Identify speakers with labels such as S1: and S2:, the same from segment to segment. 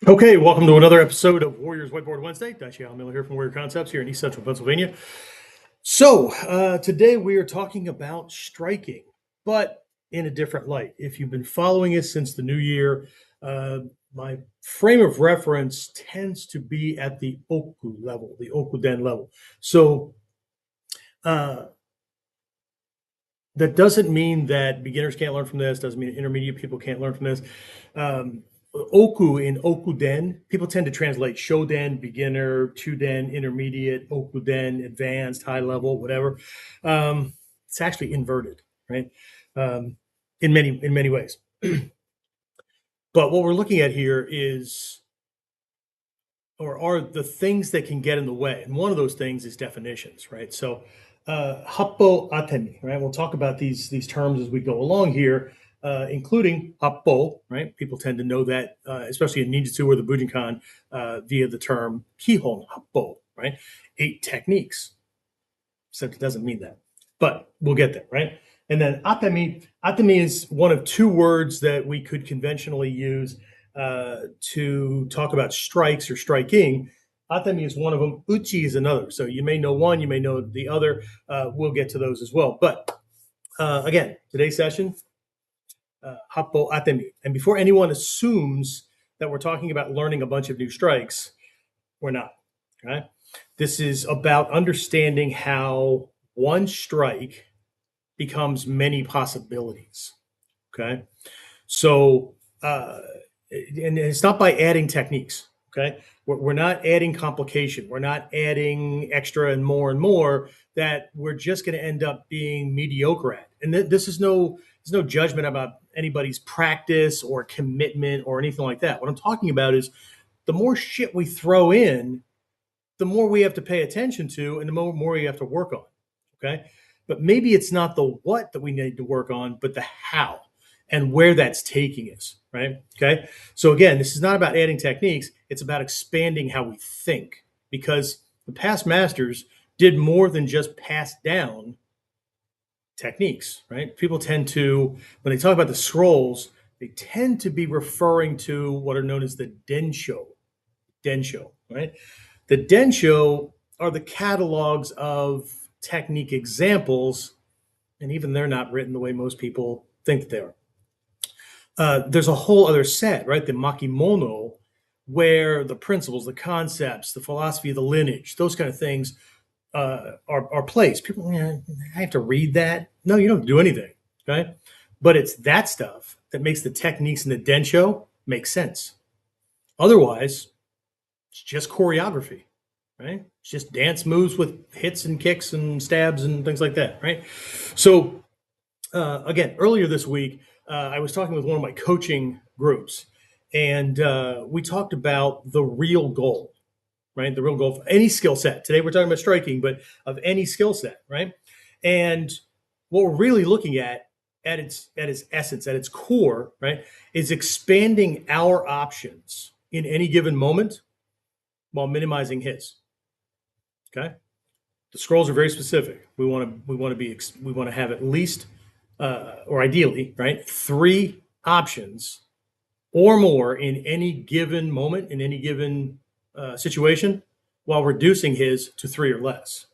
S1: Okay, welcome to another episode of Warriors Whiteboard Wednesday. Al Miller here from Warrior Concepts here in East Central Pennsylvania. So today we are talking about striking, but in a different light. If you've been following us since the new year, my frame of reference tends to be at the oku level, the okuden level. So uh, that doesn't mean that beginners can't learn from this. Doesn't mean intermediate people can't learn from this. Um, Oku in Okuden, people tend to translate Shoden, beginner, Chuden, intermediate, Okuden, advanced, high level, whatever. It's actually inverted, right? Um, in many ways. But what we're looking at here is, or are the things that can get in the way, and one of those things is definitions, right? So, Happō Atemi, right? We'll talk about these terms as we go along here. Including Happo, right? People tend to know that, especially in Ninjutsu or the Bujinkan, via the term Kihon Happo, right? 8 techniques, except it doesn't mean that, but we'll get there, right? And then Atemi is one of 2 words that we could conventionally use to talk about strikes or striking. Atemi is one of them. Uchi is another. So you may know one, you may know the other. We'll get to those as well. But again, today's session, Happō Atemi. And before anyone assumes that we're talking about learning a bunch of new strikes, we're not. Okay? This is about understanding how one strike becomes many possibilities. Okay? So, and it's not by adding techniques. Okay? We're not adding complication. We're not adding extra and more that we're just going to end up being mediocre at. And this is there's no judgment about anybody's practice or commitment or anything like that. What I'm talking about is the more shit we throw in, the more we have to pay attention to and the more we have to work on. Okay. But maybe it's not the what that we need to work on, but the how and where that's taking us. Right. Okay. So again, this is not about adding techniques. It's about expanding how we think, because the past masters did more than just pass down techniques, right? People tend to, when they talk about the scrolls, they tend to be referring to what are known as the densho, right? The densho are the catalogs of technique examples, and even they're not written the way most people think that they are. There's a whole other set, right? The makimono, where the principles, the concepts, the philosophy of the lineage, those kind of things are placed. People, I have to read that. No, you don't do anything, okay? But it's that stuff that makes the techniques in the densho make sense. Otherwise, it's just choreography, right? It's just dance moves with hits and kicks and stabs and things like that, right? So, again, earlier this week, I was talking with one of my coaching groups, and we talked about the real goal, right? The real goal for any skill set. Today we're talking about striking, but of any skill set, right? And what we're really looking at its essence, at its core, right, is expanding our options in any given moment while minimizing his. Okay? The scrolls are very specific. We want to have at least or ideally, right, 3 options or more in any given moment, in any given situation, while reducing his to 3 or less.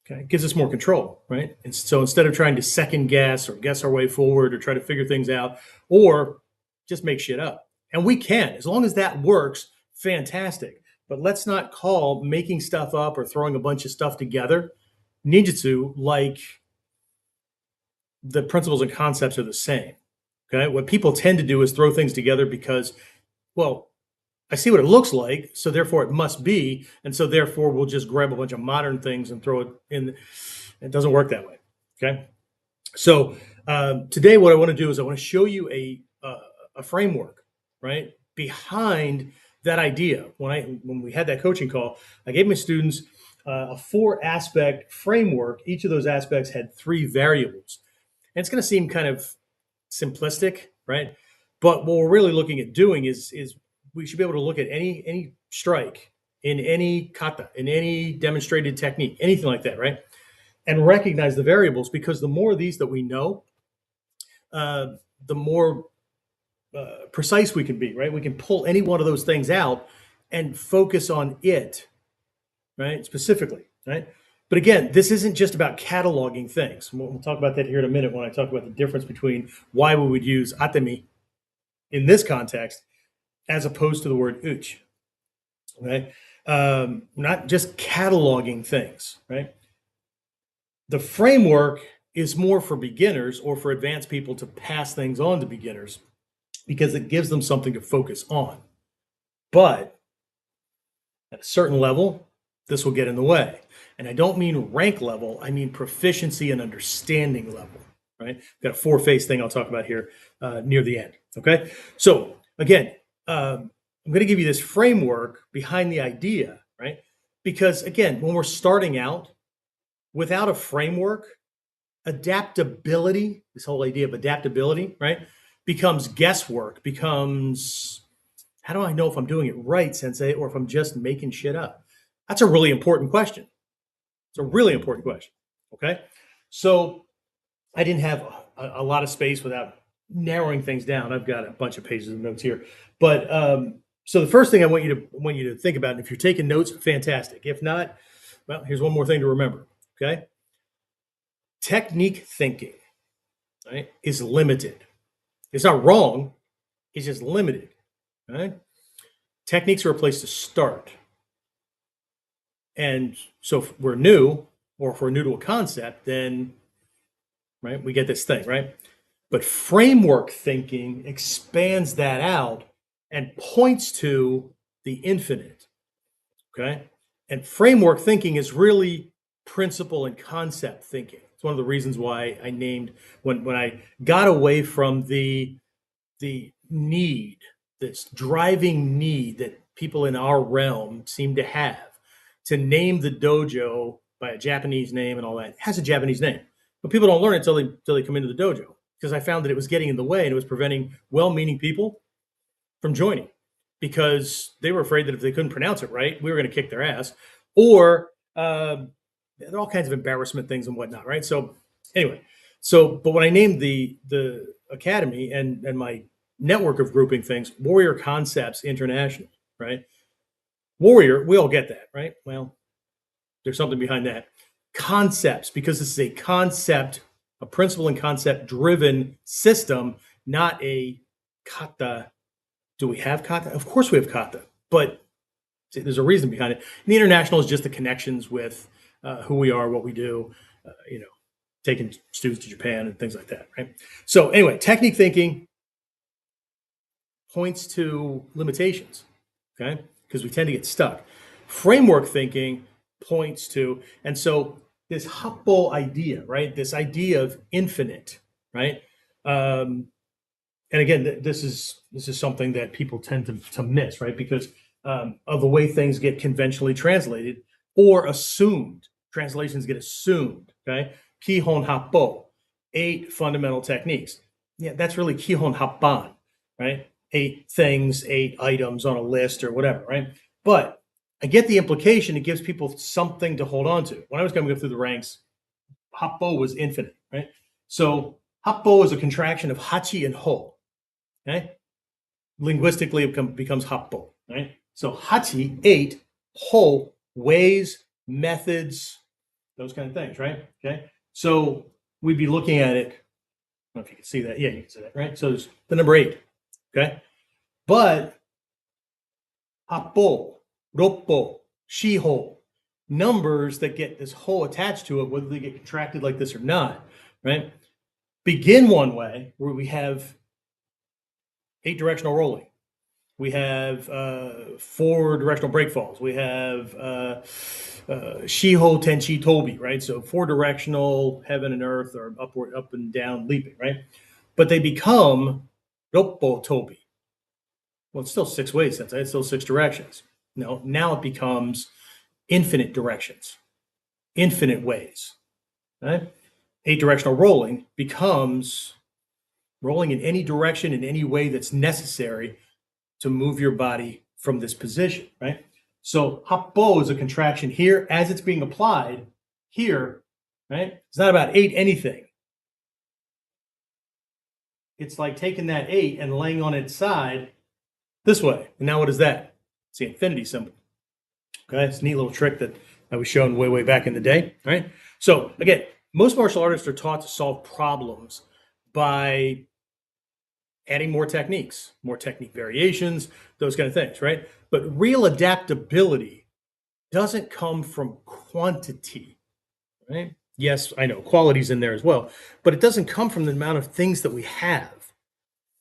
S1: Okay, it gives us more control, right? And so instead of trying to second guess or guess our way forward or try to figure things out or just make shit up, and we can, as long as that works, fantastic. But let's not call making stuff up or throwing a bunch of stuff together ninjutsu like the principles and concepts are the same. Okay, what people tend to do is throw things together because, well, I see what it looks like, so therefore it must be, and so therefore we'll just grab a bunch of modern things and throw it in. It doesn't work that way. Okay, so today what I want to do is I want to show you a framework, right, behind that idea. When we had that coaching call, I gave my students a 4-aspect framework. Each of those aspects had 3 variables, and it's going to seem kind of simplistic, right? But what we're really looking at doing is we should be able to look at any strike in any kata, in any demonstrated technique, anything like that, right? And recognize the variables, because the more of these that we know, the more precise we can be, right? We can pull any one of those things out and focus on it, right? Specifically, right? But again, this isn't just about cataloging things. We'll talk about that here in a minute when I talk about the difference between why we would use Atemi in this context as opposed to the word uch, right? Not just cataloging things, right? The framework is more for beginners or for advanced people to pass things on to beginners because it gives them something to focus on. But at a certain level, this will get in the way. And I don't mean rank level, I mean proficiency and understanding level, right? Got a four-phase thing I'll talk about here near the end, okay? So again, I'm going to give you this framework behind the idea, right? Because again, when we're starting out, without a framework, adaptability, this whole idea of adaptability, right, becomes guesswork, becomes, how do I know if I'm doing it right, Sensei, or if I'm just making shit up? That's a really important question. It's a really important question, okay? So I didn't have a lot of space without narrowing things down. I've got a bunch of pages of notes here. But so the first thing I want you to think about, and if you're taking notes, fantastic. If not, well, here's one more thing to remember, okay? Technique thinking, right, is limited. It's not wrong, it's just limited, right? Techniques are a place to start. And so if we're new, or if we're new to a concept, then, right, we get this thing, right? But framework thinking expands that out and points to the infinite, okay? And framework thinking is really principle and concept thinking. It's one of the reasons why I named, when I got away from the need, this driving need that people in our realm seem to have to name the dojo by a Japanese name and all that. It has a Japanese name, but people don't learn it until they come into the dojo, because I found that it was getting in the way and it was preventing well-meaning people from joining because they were afraid that if they couldn't pronounce it right, we were going to kick their ass, or there are all kinds of embarrassment things and whatnot, right? So anyway, but when I named the academy and my network of grouping things, Warrior Concepts International, right? Warrior, we all get that, right? Well, there's something behind that. Concepts, because this is a concept, a principle and concept driven system, not a kata. Do we have kata? Of course we have kata, but there's a reason behind it. And the international is just the connections with who we are, what we do, taking students to Japan and things like that, right? So anyway, technique thinking points to limitations, okay? Because we tend to get stuck. Framework thinking points to, and so this Happo idea, right? This idea of infinite, right? And again, this is something that people tend to miss, right? Because of the way things get conventionally translated or assumed. Translations get assumed, okay? Kihon Happo, 8 fundamental techniques. Yeah, that's really Kihon Happan, right? 8 things, 8 items on a list or whatever, right? But I get the implication. It gives people something to hold on to. When I was coming up through the ranks, Happo was infinite, right? So Happo is a contraction of Hachi and Ho, okay? Linguistically, it becomes Happo, right? So Hachi, 8, Ho, ways, methods, those kind of things, right? Okay. So we'd be looking at it. I don't know if you can see that. Yeah, you can see that, right? So there's the number 8, okay? But Happo, Roppo, Shiho, numbers that get this ho attached to it, whether they get contracted like this or not, right? Begin one way where we have 8 directional rolling. We have 4 directional break falls. We have Shiho Tenchi Tobi, right? So 4 directional heaven and earth or upward, up and down leaping, right? But they become Roppo Tobi. Well, it's still 6 ways, since it's still 6 directions. No, now it becomes infinite directions, infinite ways, right? 8 directional rolling becomes rolling in any direction in any way that's necessary to move your body from this position, right? So Happo is a contraction here as it's being applied here, right? It's not about 8 anything. it's like taking that 8 and laying on its side this way. And now what is that? It's the infinity symbol. Okay, it's a neat little trick that I was shown way, way back in the day, right? So again, most martial artists are taught to solve problems by adding more techniques, more technique variations, those kind of things, right? But real adaptability doesn't come from quantity, right? Yes, I know quality's in there as well, but it doesn't come from the amount of things that we have.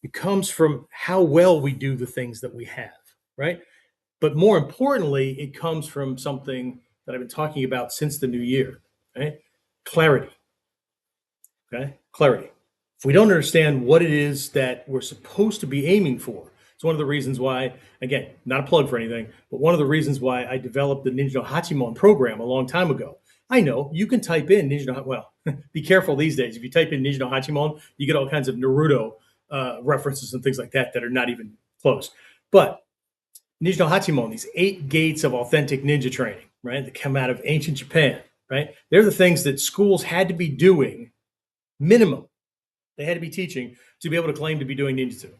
S1: It comes from how well we do the things that we have, right? But more importantly, it comes from something that I've been talking about since the new year, right? Clarity. Okay, clarity. If we don't understand what it is that we're supposed to be aiming for, it's one of the reasons why, again, not a plug for anything, but one of the reasons why I developed the Ninja no Hachimon program a long time ago. I know you can type in Ninja no, well, be careful these days. If you type in Ninja no Hachimon, you get all kinds of Naruto references and things like that that are not even close. But Ninja no Hachimon, these 8 gates of authentic ninja training, right, that come out of ancient Japan, right? They're the things that schools had to be doing minimum. They had to be teaching to be able to claim to be doing ninjutsu.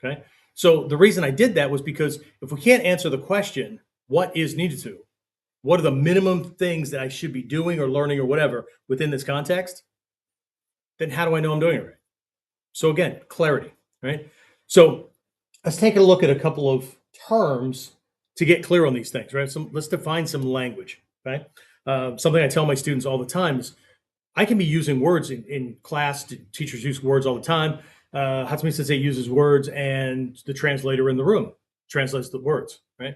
S1: Okay. So the reason I did that was because if we can't answer the question, what is ninjutsu? What are the minimum things that I should be doing or learning or whatever within this context? Then how do I know I'm doing it right? So again, clarity, right? So let's take a look at a couple of terms to get clear on these things, right? So let's define some language, right? Something I tell my students all the time is I can be using words in class. Teachers use words all the time. Hatsumi Sensei uses words, and the translator in the room translates the words, right?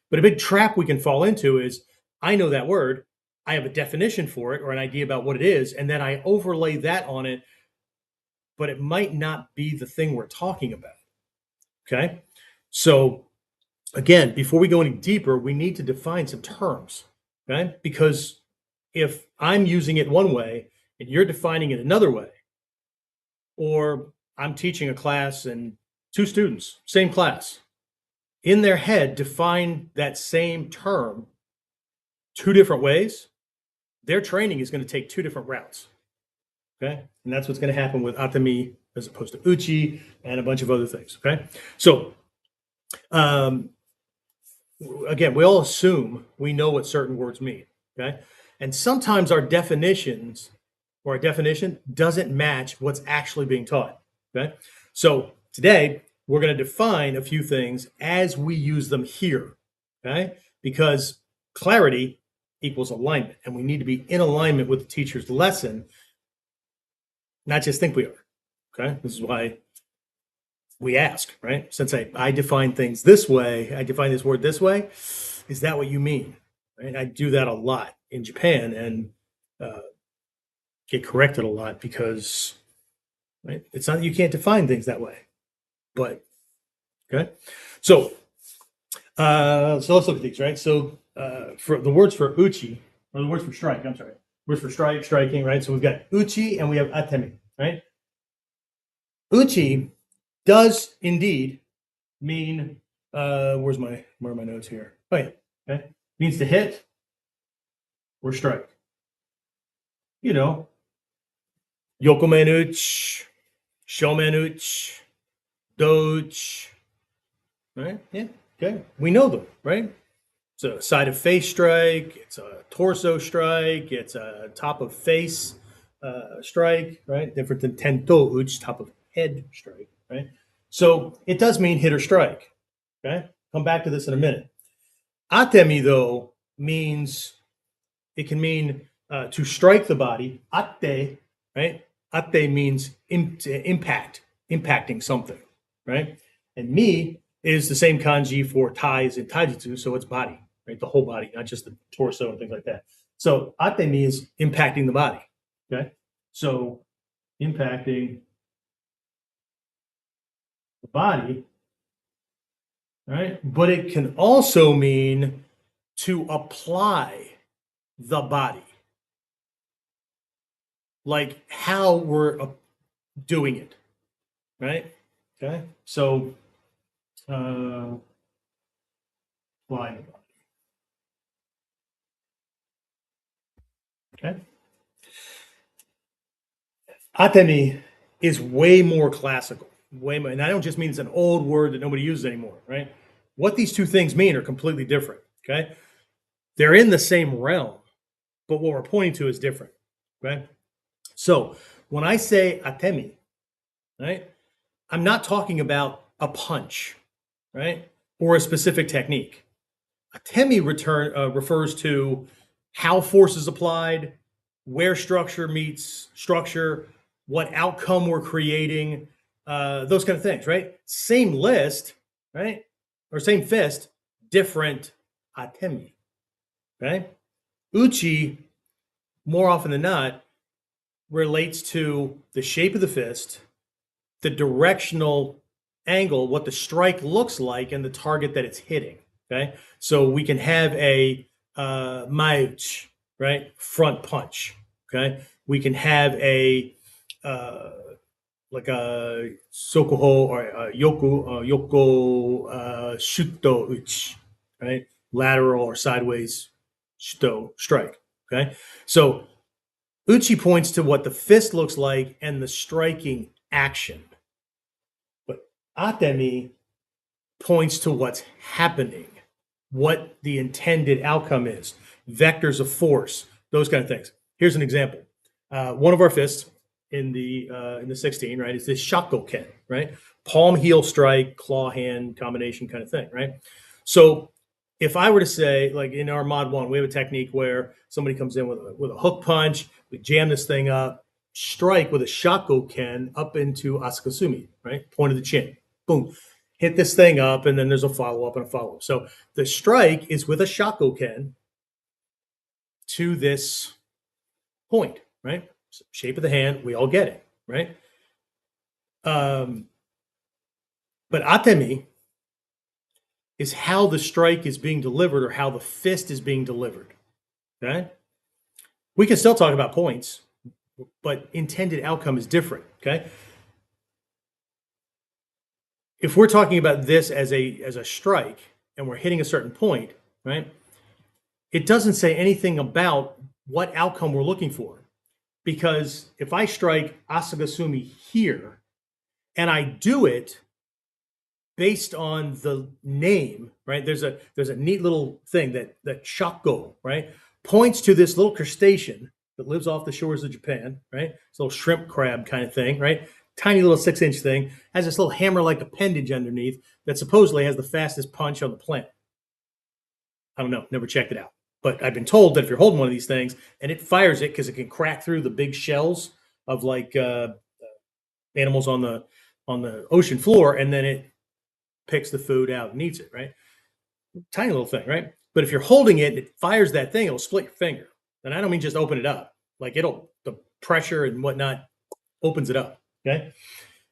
S1: But a big trap we can fall into is I know that word, I have a definition for it or an idea about what it is, and then I overlay that on it, but it might not be the thing we're talking about. Okay. So again, before we go any deeper, we need to define some terms, okay? Because if I'm using it one way and you're defining it another way, or I'm teaching a class and 2 students, same class, in their head define that same term 2 different ways, their training is going to take 2 different routes. Okay. And that's what's going to happen with Atemi as opposed to Uchi and a bunch of other things. Okay. So, again, we all assume we know what certain words mean. Okay. And sometimes our definitions or our definition doesn't match what's actually being taught. Okay. So today we're going to define a few things as we use them here. Okay. Because clarity equals alignment, and we need to be in alignment with the teacher's lesson, not just think we are. Okay. This is why we ask, right? Since I define things this way, I define this word this way, is that what you mean? Right? I do that a lot in Japan and get corrected a lot because right, it's not you can't define things that way. But okay, so so let's look at these, right? So for the words for uchi or the words for strike, I'm sorry, words for strike, striking, right? So we've got uchi and we have atemi, right? Uchi does indeed mean where are my notes here? Oh yeah, okay, means to hit or strike. You know, yokomen uchi, shomen uchi, doge, right? Yeah, okay, we know them, right? It's a side of face strike, it's a torso strike, it's a top of face strike, right? Different than tento uchi, top of head strike, right? So it does mean hit or strike. Okay, come back to this in a minute. Atemi though means it can mean to strike the body. Ate, right? Ate means impact, impacting something, right? And mi is the same kanji for ties in taijutsu, so it's body, right? The whole body, not just the torso and things like that. So atemi is impacting the body, okay? So impacting the body, right? But it can also mean to apply the body, like how we're doing it, right? Okay, so apply the body. Okay, atemi is way more classical, way more. And I don't just mean it's an old word that nobody uses anymore, right? What these two things mean are completely different, okay? They're in the same realm, but what we're pointing to is different, right? So when I say Atemi, right, I'm not talking about a punch, right, or a specific technique. Atemi refers to how force is applied, where structure meets structure, what outcome we're creating, those kind of things, right? Same list, right? Or same fist, different Atemi, right? Uchi, more often than not, relates to the shape of the fist, the directional angle, what the strike looks like, and the target that it's hitting. Okay, so we can have a maiuchi, right, front punch. Okay, we can have a like a sokoho or a yoko shuto uchi, right, lateral or sideways shuto strike. Okay, so uchi points to what the fist looks like and the striking action. But atemi points to what's happening, what the intended outcome is, vectors of force, those kind of things. Here's an example. One of our fists in the 16, right, is this shakoken, right? Palm heel strike, claw hand combination kind of thing, right? So if I were to say, like in our mod one, we have a technique where somebody comes in with a hook punch, we jam this thing up, strike with a shakoken up into asakasumi, right? Point of the chin, boom, hit this thing up, and then there's a follow up and a follow up. So the strike is with a shakoken to this point, right? So shape of the hand, we all get it, right? But atemi is how the strike is being delivered or how the fist is being delivered. Okay, we can still talk about points, but intended outcome is different. Okay, if we're talking about this as a strike and we're hitting a certain point, right, it doesn't say anything about what outcome we're looking for. Because if I strike asakasumi here and I do it based on the name, right? There's a neat little thing that shako, right, points to this little crustacean that lives off the shores of Japan, right? It's a little shrimp crab kind of thing, right? Tiny little 6-inch thing, has this little hammer-like appendage underneath that supposedly has the fastest punch on the planet. I don't know, never checked it out. But I've been told that if you're holding one of these things and it fires it because it can crack through the big shells of like animals on the ocean floor, and then it picks the food out and eats it, right? Tiny little thing, right? But if you're holding it and it fires that thing, it'll split your finger. And I don't mean just open it up. Like the pressure and whatnot opens it up. Okay.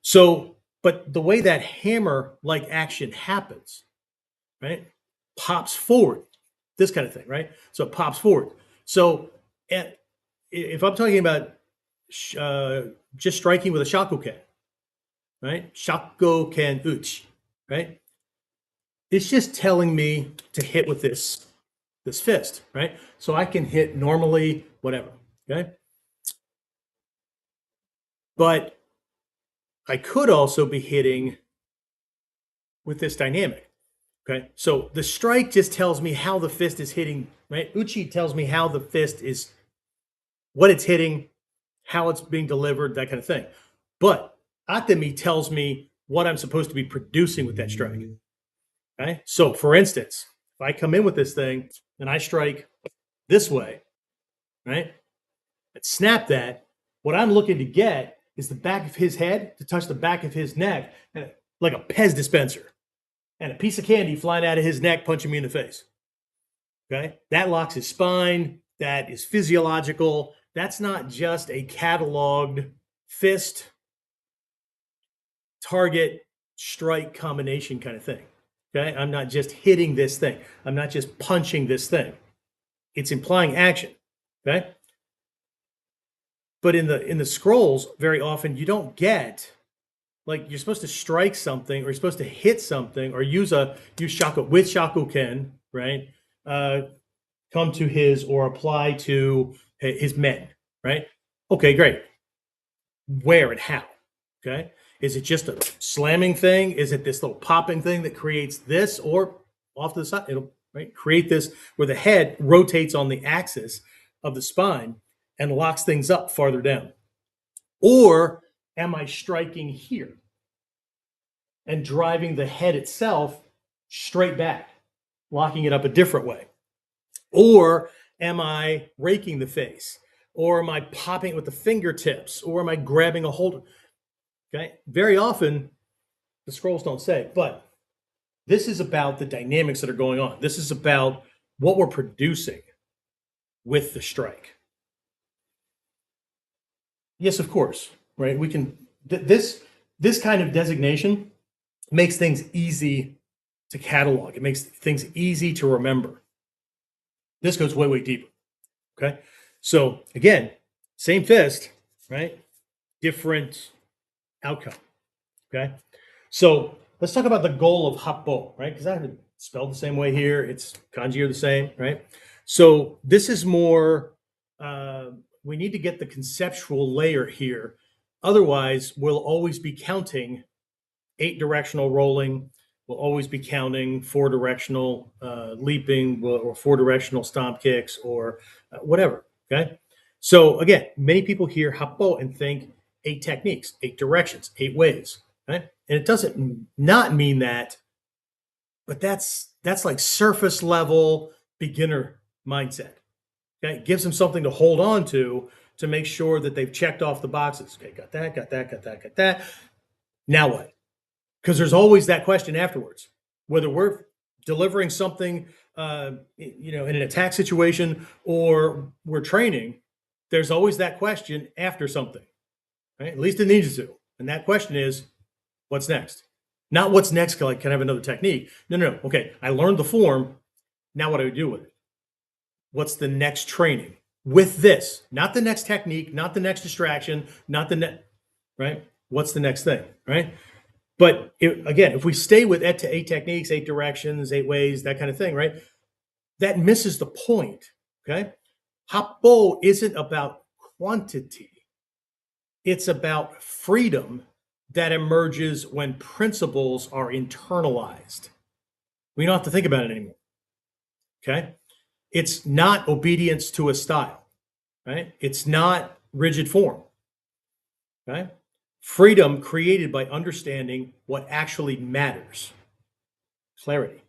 S1: So, but the way that hammer-like action happens, right, pops forward, this kind of thing, right? So it pops forward. So if I'm talking about just striking with a shakoken, right? Shakoken uchi, right? It's just telling me to hit with this fist, right? So I can hit normally, whatever, okay? But I could also be hitting with this dynamic, okay? So the strike just tells me how the fist is hitting, right? Uchi tells me how the fist is, what it's hitting, how it's being delivered, that kind of thing. But atemi tells me what I'm supposed to be producing with that strike. Okay. So for instance, if I come in with this thing and I strike this way, right, and snap that, what I'm looking to get is the back of his head to touch the back of his neck, like a Pez dispenser, and a piece of candy flying out of his neck, punching me in the face. Okay. That locks his spine. That is physiological. That's not just a cataloged fist target strike combination kind of thing. Okay, I'm not just hitting this thing. I'm not just punching this thing. It's implying action. Okay, but in the scrolls, very often you don't get, like, you're supposed to strike something or you're supposed to hit something or use shako with shakoken, right? Come to his or apply to his men, right? Okay, great. Where and how? Okay. Is it just a slamming thing? Is it this little popping thing that creates this, or off to the side, it'll create this where the head rotates on the axis of the spine and locks things up farther down? Or am I striking here and driving the head itself straight back, locking it up a different way? Or am I raking the face? Or am I popping it with the fingertips? Or am I grabbing a hold? Okay. Very often the scrolls don't say, but this is about the dynamics that are going on. This is about what we're producing with the strike. Yes, of course, right? We can, this kind of designation makes things easy to catalog. It makes things easy to remember. This goes way, way deeper. Okay. So again, same fist, right? Different outcome. Okay. So let's talk about the goal of Happo, right? Because I have it spelled the same way here. It's kanji are the same, right? So this is more, we need to get the conceptual layer here. Otherwise, we'll always be counting 8-directional rolling. We'll always be counting 4-directional leaping or 4-directional stomp kicks or whatever, okay? So again, many people hear Happo and think 8 techniques, 8 directions, 8 ways, right? And it doesn't not mean that, but that's like surface level beginner mindset. Okay, it gives them something to hold on to make sure that they've checked off the boxes. Okay, got that, got that, got that, got that. Now what? Because there's always that question afterwards, whether we're delivering something, in an attack situation or we're training. There's always that question after something, right? At least in ninjutsu, and that question is, what's next? Not what's next, like, can I have another technique? No. Okay, I learned the form. Now what do I do with it? What's the next training with this? Not the next technique, not the next distraction, not the next, right? What's the next thing, right? But again, if we stay with 8 techniques, 8 directions, 8 ways, that kind of thing, right? That misses the point, okay? Happo isn't about quantity. It's about freedom that emerges when principles are internalized. We don't have to think about it anymore, okay? It's not obedience to a style, right? It's not rigid form, right? Freedom created by understanding what actually matters. Clarity,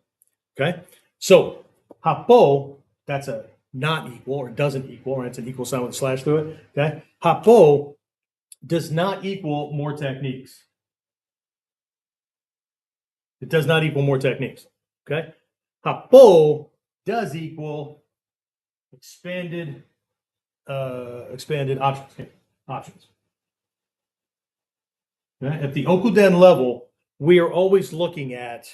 S1: okay? So Happo, that's a not equal or doesn't equal, right? It's an equal sign with a slash through it, okay? Happo does not equal more techniques. It does not equal more techniques, okay? Happo does equal expanded options. Okay? At the Okuden level, we are always looking at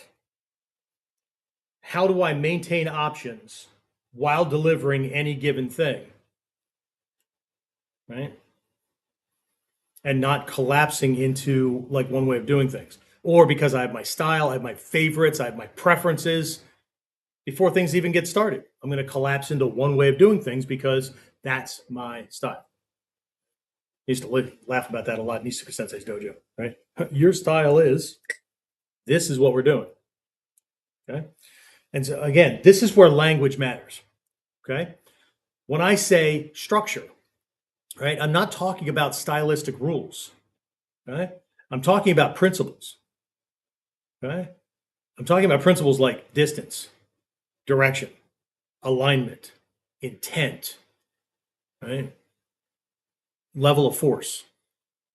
S1: how do I maintain options while delivering any given thing, right? And not collapsing into like one way of doing things. Or because I have my style, I have my favorites, I have my preferences. Before things even get started, I'm going to collapse into one way of doing things because that's my style. I used to laugh about that a lot in Isuka Sensei's dojo, right? Your style is, this is what we're doing, okay? And so again, this is where language matters, okay? When I say structure, right, I'm not talking about stylistic rules, okay? I'm talking about principles, okay? I'm talking about principles like distance, direction, alignment, intent, right? Level of force,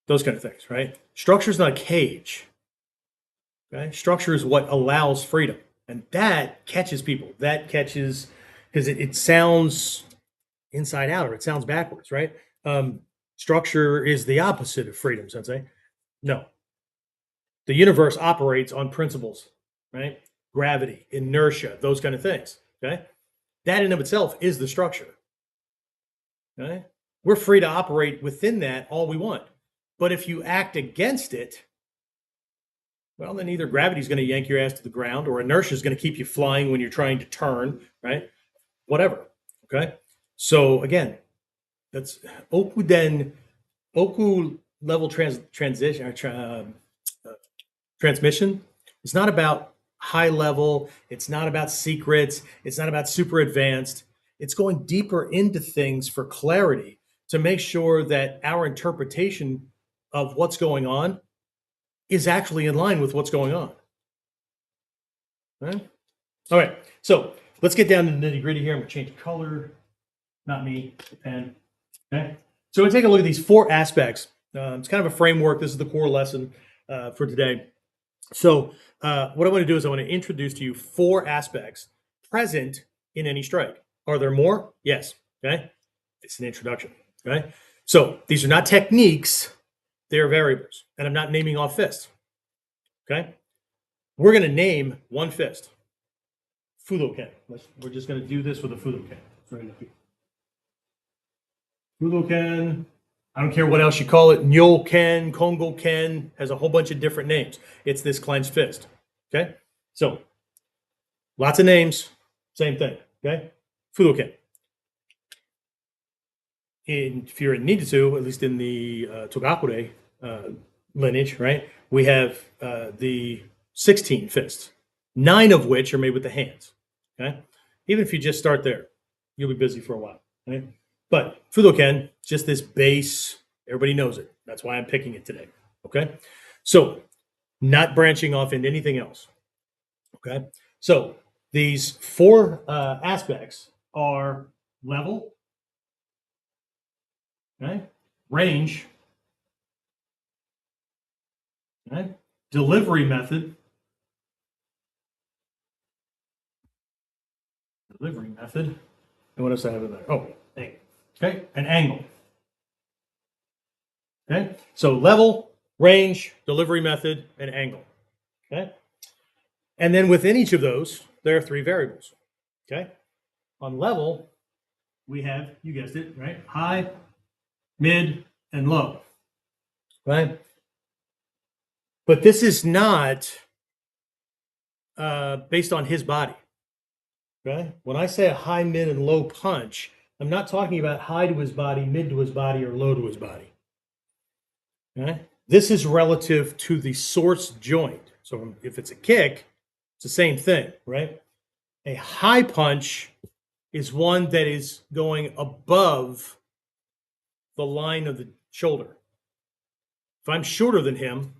S1: those kind of things, right? Structure is not a cage, okay? Structure is what allows freedom. And that catches people. That catches, because it sounds inside out or it sounds backwards, right? Structure is the opposite of freedom, Sensei. No. The universe operates on principles, right? Gravity, inertia, those kind of things, okay? That in of itself is the structure, okay? We're free to operate within that all we want. But if you act against it, well, then either gravity is going to yank your ass to the ground or inertia is going to keep you flying when you're trying to turn, right? Whatever, okay? So again, that's Okuden. Oku level transition or transmission. It's not about high level. It's not about secrets. It's not about super advanced. It's going deeper into things for clarity to make sure that our interpretation of what's going on is actually in line with what's going on. All right. So let's get down to the nitty gritty here. I'm going to change color. Not me, the pen. Okay. So we take a look at these 4 aspects. It's kind of a framework. This is the core lesson for today. So what I want to do is I want to introduce to you 4 aspects present in any strike. Are there more? Yes. Okay. It's an introduction. Okay. So these are not techniques. They are variables. And I'm not naming off fists. Okay. We're going to name one fist. Fudoken. We're just going to do this with a Fudoken. Right up here. Fudoken. I don't care what else you call it. Nyoken, Kongo-ken, has a whole bunch of different names. It's this clenched fist. Okay? So, lots of names, same thing. Okay? Fudoken. If you're in Ninjutsu, at least in the Togakure lineage, right, we have the 16 fists, 9 of which are made with the hands. Okay? Even if you just start there, you'll be busy for a while. Right? But Fudoken, just this base, everybody knows it. That's why I'm picking it today. Okay? So, not branching off into anything else. Okay? So, these 4 aspects are level, okay, range, okay, delivery method, and what else I have in there? Oh, angle. Okay, an angle. Okay, so level, range, delivery method, and angle. Okay, and then within each of those, there are 3 variables. Okay, on level, we have, you guessed it, right? High, mid, and low. Right? But this is not based on his body. Okay? When I say a high, mid, and low punch, I'm not talking about high to his body, mid to his body, or low to his body. Okay? This is relative to the source joint. So if it's a kick, it's the same thing, right? A high punch is one that is going above the line of the shoulder. If I'm shorter than him,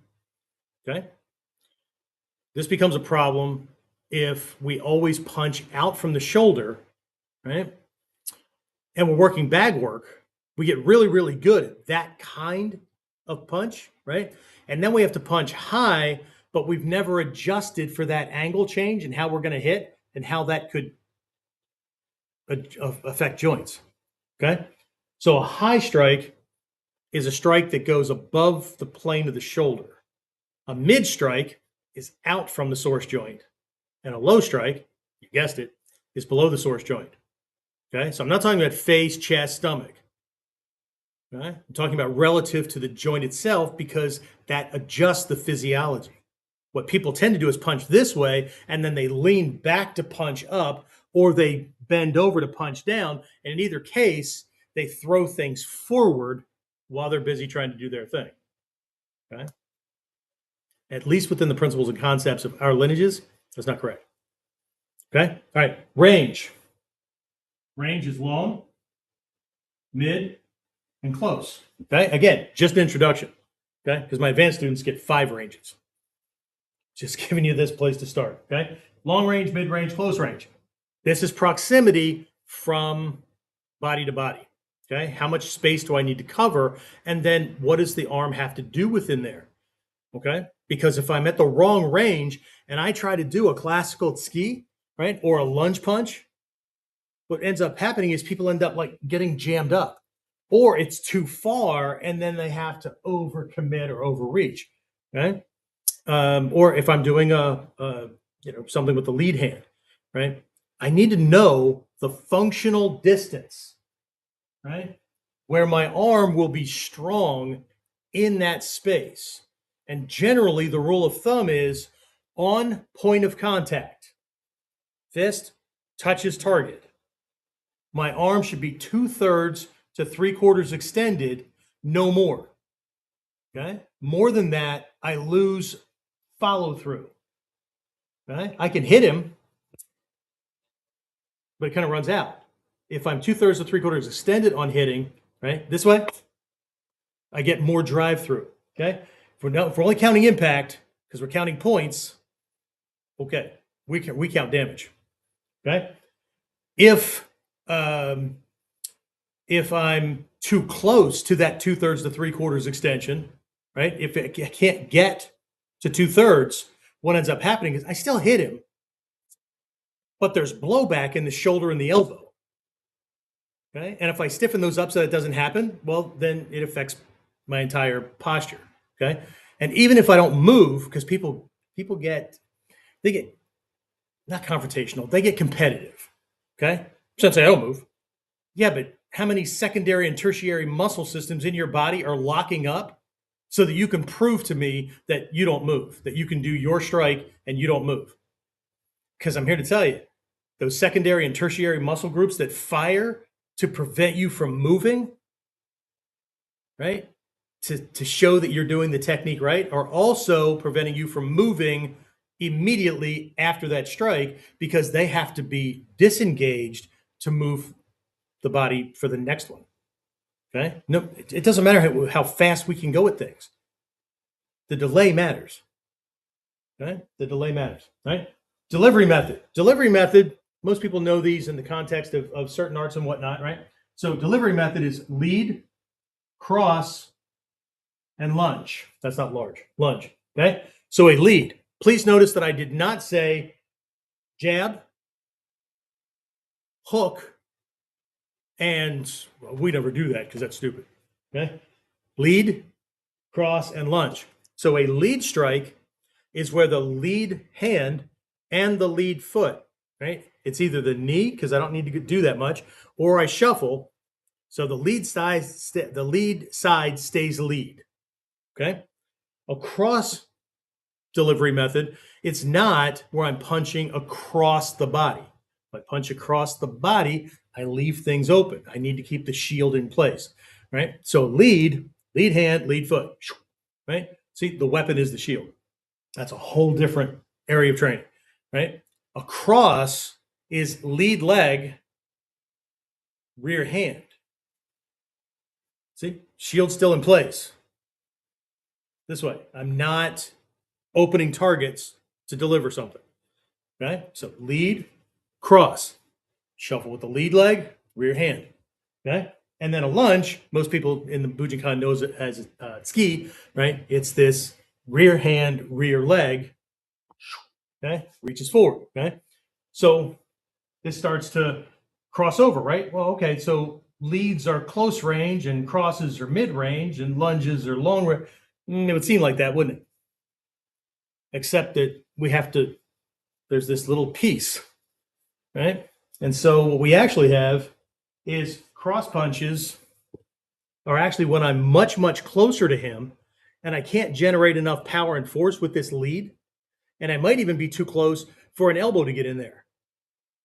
S1: okay, this becomes a problem if we always punch out from the shoulder, right? And we're working bag work, we get really, really good at that kind of punch, right? And then we have to punch high, but we've never adjusted for that angle change and how we're going to hit and how that could affect joints, okay? So a high strike is a strike that goes above the plane of the shoulder. A mid strike is out from the source joint. And a low strike, you guessed it, is below the source joint. Okay, so I'm not talking about face, chest, stomach. Okay? I'm talking about relative to the joint itself because that adjusts the physiology. What people tend to do is punch this way and then they lean back to punch up or they bend over to punch down. And in either case, they throw things forward while they're busy trying to do their thing. Okay? At least within the principles and concepts of our lineages, that's not correct. Okay? All right. Range. Range is long, mid, and close. Okay? Again, just an introduction. Okay? Because my advanced students get 5 ranges. Just giving you this place to start. Okay? Long range, mid range, close range. This is proximity from body to body. Okay? How much space do I need to cover? And then what does the arm have to do within there? Okay? Because if I'm at the wrong range and I try to do a classical ski, right, or a lunge punch, what ends up happening is people end up like getting jammed up, or it's too far and then they have to overcommit or overreach. Okay? Or if I'm doing something with the lead hand, right? I need to know the functional distance, right? Where my arm will be strong in that space. And generally, the rule of thumb is on point of contact, fist touches target. My arm should be 2/3 to 3/4 extended, no more. Okay. More than that, I lose follow through. Okay. I can hit him, but it kind of runs out. If I'm 2/3 to 3/4 extended on hitting, right, this way, I get more drive through. Okay. If we're only counting impact because we're counting points, okay, we count damage. Okay. If um, if I'm too close to that 2/3 to 3/4 extension, right? If I can't get to 2/3, what ends up happening is I still hit him, but there's blowback in the shoulder and the elbow. Okay. And if I stiffen those up so that doesn't happen, well, then it affects my entire posture. Okay. And even if I don't move, because people get they get not confrontational, they get competitive. Okay. Since I don't move. Yeah, but how many secondary and tertiary muscle systems in your body are locking up so that you can prove to me that you don't move, that you can do your strike and you don't move? Because I'm here to tell you, those secondary and tertiary muscle groups that fire to prevent you from moving, right? To show that you're doing the technique right, are also preventing you from moving immediately after that strike because they have to be disengaged to move the body for the next one. Okay. No, it doesn't matter how fast we can go at things. The delay matters. Okay. The delay matters. Right. Delivery method. Delivery method. Most people know these in the context of certain arts and whatnot. Right. So delivery method is lead, cross, and lunge. That's not large. Lunge. Okay. So a lead. Please notice that I did not say jab, hook, and well, we never do that because that's stupid. Okay. Lead, cross, and lunge. So a lead strike is where the lead hand and the lead foot, right? It's either the knee, because I don't need to do that much, or I shuffle. So the lead side stays lead. Okay. A cross delivery method, it's not where I'm punching across the body. If I punch across the body, I leave things open. I need to keep the shield in place, right? So lead hand, lead foot, right? See, the weapon is the shield. That's a whole different area of training, right? A cross is lead leg, rear hand. See, shield still in place. This way, I'm not opening targets to deliver something. Okay, so lead, cross, shuffle with the lead leg, rear hand. Okay, and then a lunge. Most people in the Bujinkan knows it as ski, right? It's this rear hand, rear leg. Okay, reaches forward. Okay, so this starts to cross over, right? Well, okay, so leads are close range and crosses are mid range and lunges are long range. It would seem like that, wouldn't it? Except that we have to, there's this little piece, right? And so what we actually have is cross punches are actually when I'm much, much closer to him and I can't generate enough power and force with this lead. And I might even be too close for an elbow to get in there.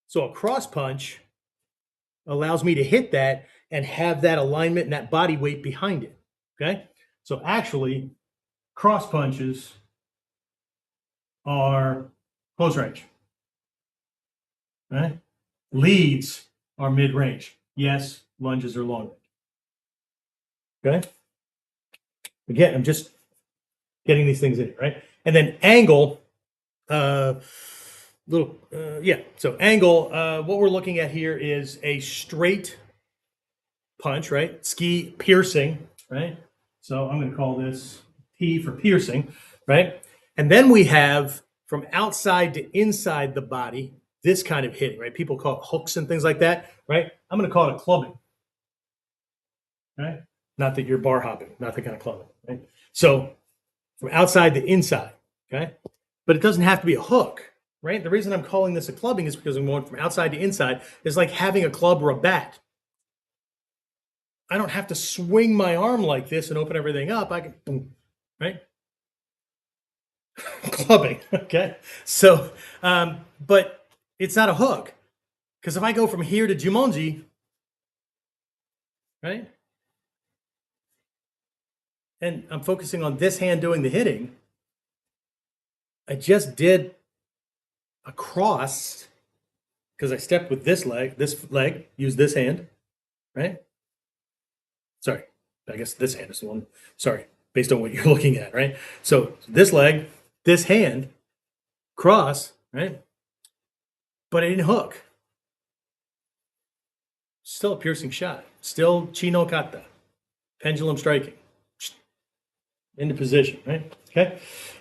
S1: So a cross punch allows me to hit that and have that alignment and that body weight behind it. Okay. So actually, cross punches are close range. Right? Leads are mid range. Yes, lunges are long range. Okay. Again, I'm just getting these things in, right? And then angle, So angle. What we're looking at here is a straight punch, right? Ski piercing, right? So I'm going to call this P for piercing, right? And then we have from outside to inside the body, this kind of hitting, right? People call it hooks and things like that, right? I'm going to call it a clubbing, right? Not that you're bar hopping, not the kind of clubbing, right? So from outside to inside, okay? But it doesn't have to be a hook, right? The reason I'm calling this a clubbing is because I'm going from outside to inside. It's like having a club or a bat. I don't have to swing my arm like this and open everything up. I can, boom, right? Clubbing, okay? So, but it's not a hook. Because if I go from here to Jumonji, right? and I'm focusing on this hand doing the hitting, I just did a cross because I stepped with this leg, use this hand, right? Sorry, I guess this hand is the one. Sorry, based on what you're looking at, right? So this leg, this hand, cross, right? But I didn't hook. Still a piercing shot. Still chino kata, pendulum striking. Into position, right? Okay.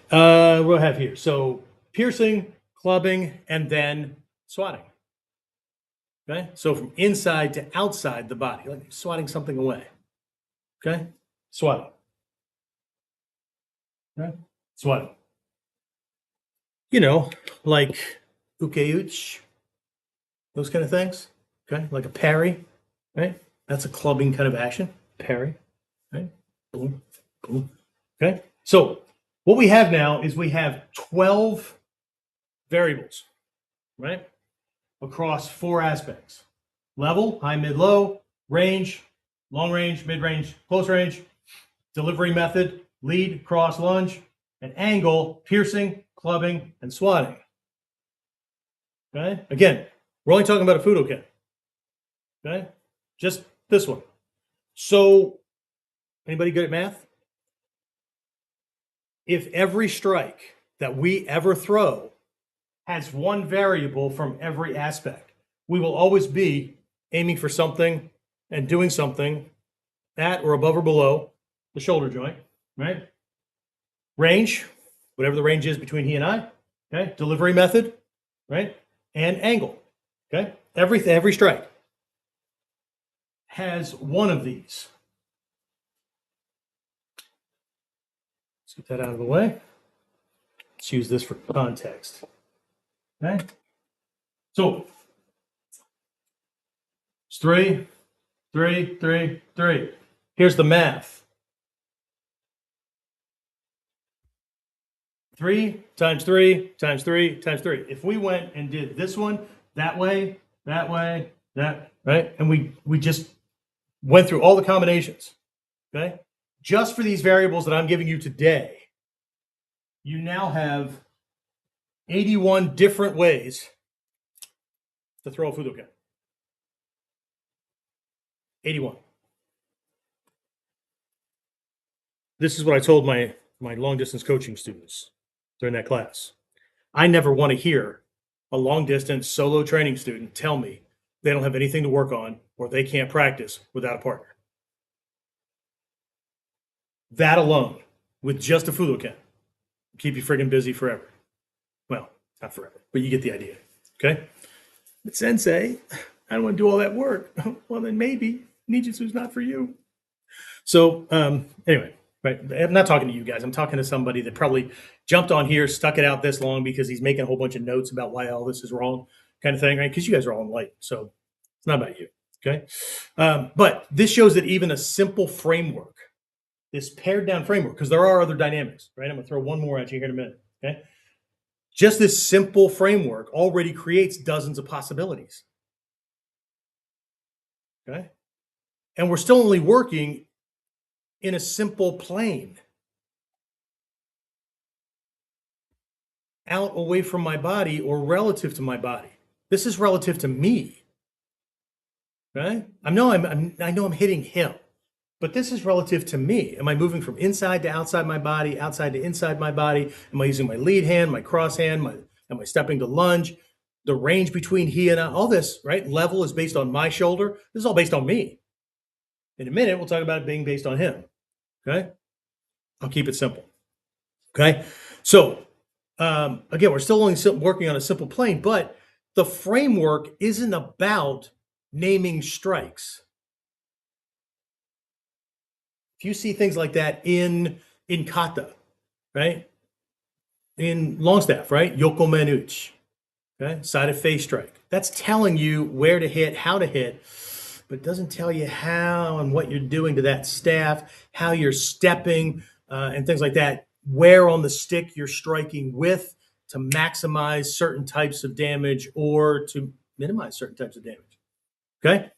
S1: We'll have here. So piercing, clubbing, and then swatting. Okay. So from inside to outside the body, like swatting something away. Okay. Swatting. Okay. Swatting. You know, like ukeuch, those kind of things. Okay. Like a parry, right? That's a clubbing kind of action. Parry, right? Boom, boom. Okay. So what we have now is we have 12 variables, right? Across 4 aspects: level, high, mid, low, range, long range, mid range, close range, delivery method, lead, cross, lunge, and angle, piercing, clubbing, and swatting. Okay. Again, we're only talking about a Fudoken. Okay. Just this one. So, anybody good at math? If every strike that we ever throw has one variable from every aspect, we will always be aiming for something and doing something at or above or below the shoulder joint, right? Range, whatever the range is between he and I, okay? Delivery method, right? And angle, okay? Every strike has one of these. Let's get that out of the way. Let's use this for context. Okay. So it's 3, 3, 3, 3. Here's the math. 3 times 3 times 3 times 3. If we went and did this one that way, that, right? And we just went through all the combinations, okay? Just for these variables that I'm giving you today, you now have 81 different ways to throw a Fudoken. 81. This is what I told my long distance coaching students during that class. I never want to hear a long distance solo training student tell me they don't have anything to work on or they can't practice without a partner. That alone, with just a Fudoken, keep you friggin' busy forever. Well, not forever, but you get the idea. Okay? But sensei, I don't want to do all that work. Well, then maybe Nijutsu's not for you. So anyway, right? I'm not talking to you guys. I'm talking to somebody that probably jumped on here, stuck it out this long because he's making a whole bunch of notes about why all this is wrong, kind of thing, right? Because you guys are all enlightened. So it's not about you. Okay? But this shows that even a simple framework, this pared down framework, because there are other dynamics, right? I'm going to throw one more at you here in a minute. Okay? Just this simple framework already creates dozens of possibilities. Okay? And we're still only working in a simple plane. Out away from my body or relative to my body. This is relative to me. Right? I know I'm hitting him, but this is relative to me. Am I moving from inside to outside my body, outside to inside my body? Am I using my lead hand, my cross hand? Am I stepping to lunge? The range between he and I, all this, right? Level is based on my shoulder. This is all based on me. In a minute, we'll talk about it being based on him. Okay? I'll keep it simple. Okay? So, again, we're still only working on a simple plane, but the framework isn't about naming strikes. If you see things like that in kata, right? In Longstaff, right? Yokomenuchi, okay? Side of face strike. That's telling you where to hit, how to hit, but it doesn't tell you how and what you're doing to that staff, how you're stepping, and things like that, where on the stick you're striking with to maximize certain types of damage or to minimize certain types of damage. Okay?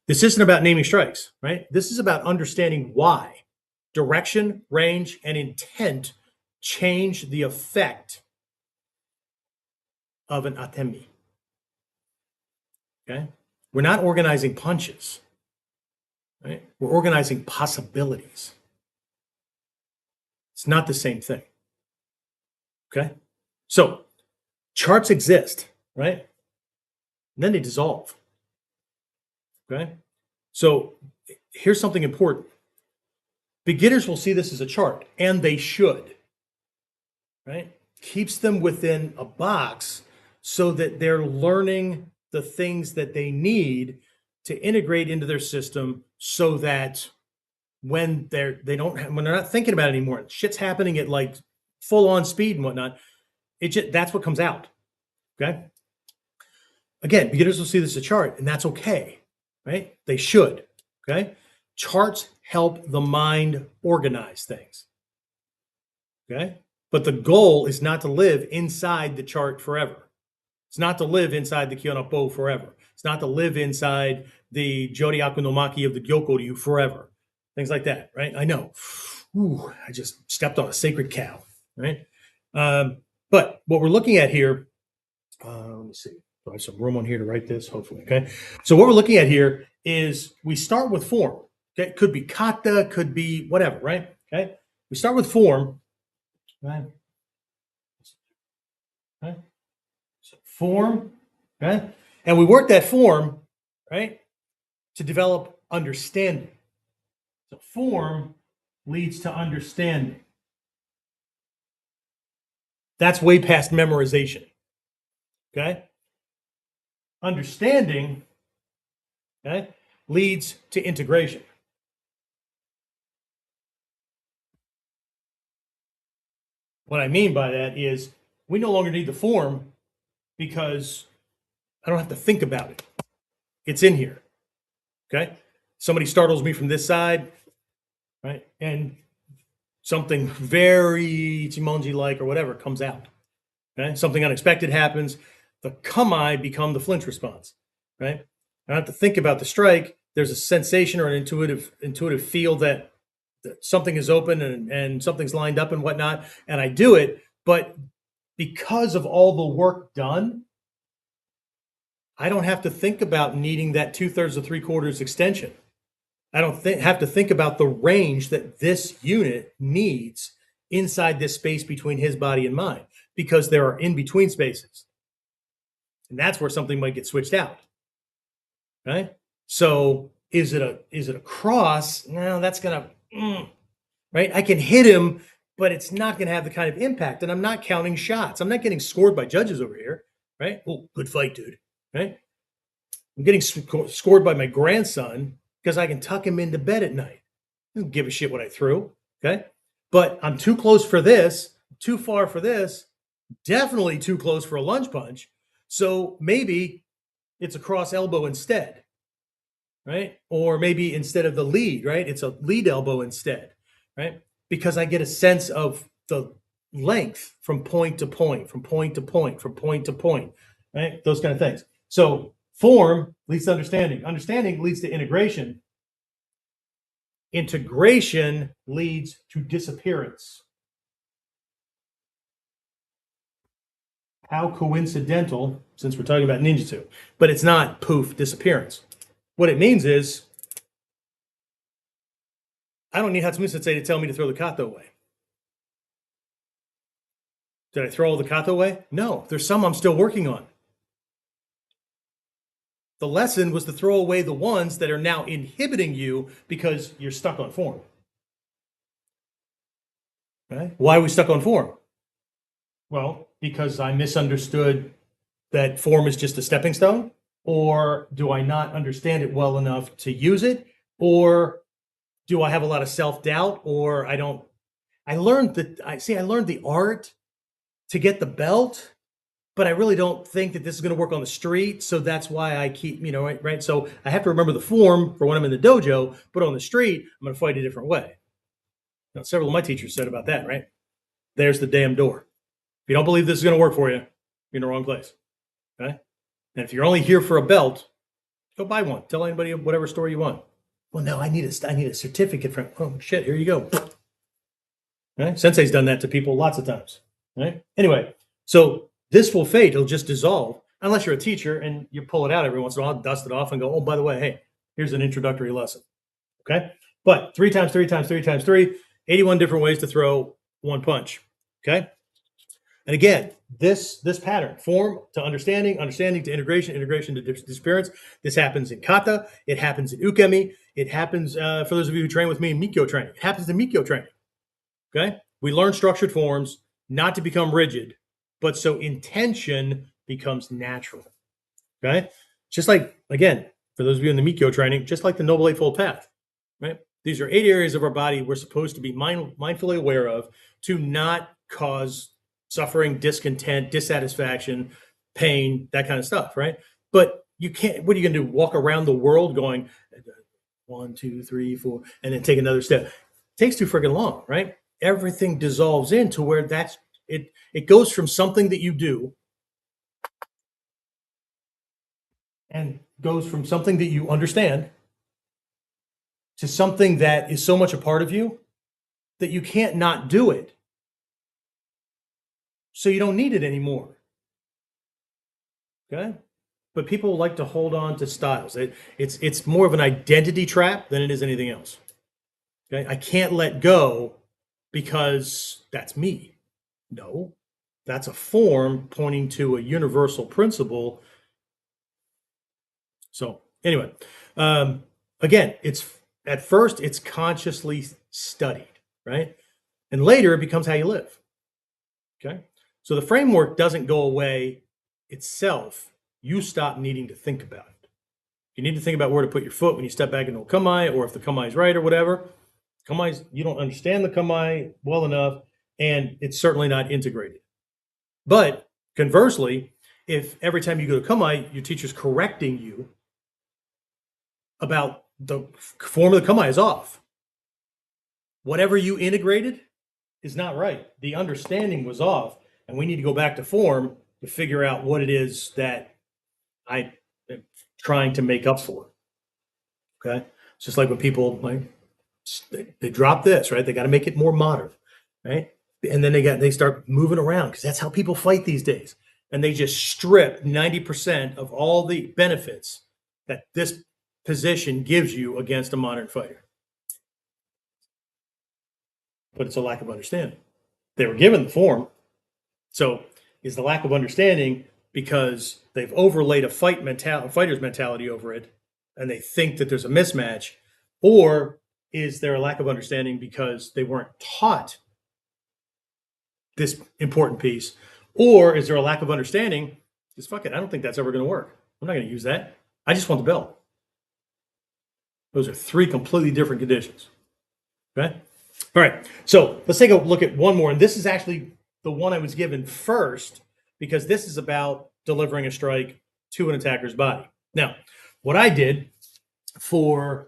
S1: This isn't about naming strikes, right? This is about understanding why. direction, range, and intent change the effect of an atemi. Okay? We're not organizing punches, right? We're organizing possibilities. It's not the same thing. Okay? So charts exist, right? And then they dissolve. Okay? So here's something important. Beginners will see this as a chart, and they should, right? Keeps them within a box so that they're learning the things that they need to integrate into their system, so that when they're not thinking about it anymore, shit's happening at like full on speed and whatnot, that's what comes out. Okay. Again, beginners will see this as a chart, and that's okay, right? They should. Okay. Charts help the mind organize things. Okay. But the goal is not to live inside the chart forever. It's not to live inside the Kyonapo forever. It's not to live inside the Jodyaku no Maki of the Gyokoryu forever. Things like that, right? I know. Ooh, I just stepped on a sacred cow, right? But what we're looking at here, let me see. I have some room on here to write this, hopefully, okay? So what we're looking at here is we start with form. Okay? It could be kata, could be whatever, right? Okay? We start with form, right? Okay? So form, okay? And we work that form, right, to develop understanding. So form leads to understanding. That's way past memorization. Okay? Understanding, okay, leads to integration. What I mean by that is we no longer need the form because I don't have to think about it. It's in here. Okay? Somebody startles me from this side, right? And something very Ichimonji-like or whatever comes out. Okay? Something unexpected happens. The kamae become the flinch response, right? I don't have to think about the strike. There's a sensation or an intuitive feel that something is open and something's lined up and whatnot, and I do it. But because of all the work done, I don't have to think about needing that 2/3 or 3/4 extension. I don't have to think about the range that this unit needs inside this space between his body and mine, because there are in-between spaces. And that's where something might get switched out. Right? So is it a cross? No, that's gonna right? I can hit him, but it's not gonna have the kind of impact. And I'm not counting shots. I'm not getting scored by judges over here, right? Oh, good fight, dude. Right? I'm getting scored by my grandson because I can tuck him into bed at night. I don't give a shit what I threw. Okay. But I'm too close for this, too far for this, definitely too close for a lunge punch. So maybe it's a cross elbow instead, right? Or maybe instead of the lead, right? It's a lead elbow instead, right? Because I get a sense of the length from point to point, from point to point, from point to point, right? Those kind of things. So form leads to understanding. Understanding leads to integration. Integration leads to disappearance. How coincidental, since we're talking about ninjutsu, but it's not poof, disappearance. What it means is I don't need Hatsumi Sensei to tell me to throw the kata away. Did I throw all the kata away? No, there's some I'm still working on. The lesson was to throw away the ones that are now inhibiting you because you're stuck on form. Okay? Why are we stuck on form? Well, because I misunderstood that form is just a stepping stone, or do I not understand it well enough to use it, or do I have a lot of self-doubt, or I don't. I learned the art to get the belt, but I really don't think that this is going to work on the street. So that's why I keep, right? So I have to remember the form for when I'm in the dojo, but on the street, I'm going to fight a different way. Now, several of my teachers said about that, right? There's the damn door. If you don't believe this is going to work for you, you're in the wrong place. Okay? And if you're only here for a belt, go buy one. Tell anybody whatever story you want. Well, no, I need a certificate from, oh shit, here you go. Right? Sensei's done that to people lots of times. Right? Anyway, so this will fade, it'll just dissolve, unless you're a teacher and you pull it out every once in a while, dust it off and go, oh, by the way, hey, here's an introductory lesson. Okay? But 3 times 3 times 3 times 3, 81 different ways to throw one punch. Okay? And again, this pattern, form to understanding, understanding to integration, integration to disappearance. This happens in kata. It happens in ukemi. It happens, for those of you who train with me in Mikyo training, it happens in Mikyo training. Okay? We learn structured forms not to become rigid, but so intention becomes natural. Okay? Just like, again, for those of you in the Mikyo training, just like the Noble Eightfold Path, right? These are 8 areas of our body we're supposed to be mindfully aware of to not cause suffering, discontent, dissatisfaction, pain, that kind of stuff, right? But you can't, what are you going to do? Walk around the world going 1, 2, 3, 4, and then take another step. It takes too freaking long, right? Everything dissolves into where that's it. It goes from something that you do and goes from something that you understand to something that is so much a part of you that you can't not do it. So you don't need it anymore. Okay? But people like to hold on to styles. It's more of an identity trap than it is anything else. Okay? I can't let go because that's me. No, that's a form pointing to a universal principle. So anyway, again, it's at first it's consciously studied, right? And later it becomes how you live. Okay? So the framework doesn't go away itself. You stop needing to think about it. You need to think about where to put your foot when you step back into a kamae, or if the kamae is right or whatever. Kamae's, you don't understand the kamae well enough, and it's certainly not integrated. But conversely, if every time you go to kamae, your teacher's correcting you about the form of the kamae is off, whatever you integrated is not right. The understanding was off, and we need to go back to form to figure out what it is that I am trying to make up for. Okay? It's just like when people like they drop this, right? They got to make it more modern, right? And then they start moving around because that's how people fight these days. And they just strip 90% of all the benefits that this position gives you against a modern fighter. But it's a lack of understanding. They were given the form. So is the lack of understanding because they've overlaid a fighter's mentality over it, and they think that there's a mismatch, or is there a lack of understanding because they weren't taught this important piece, or is there a lack of understanding because fuck it, I don't think that's ever going to work. I'm not going to use that. I just want the belt. Those are 3 completely different conditions. Okay. All right. So let's take a look at one more, and this is actually the one I was given first because this is about delivering a strike to an attacker's body. Now, what I did for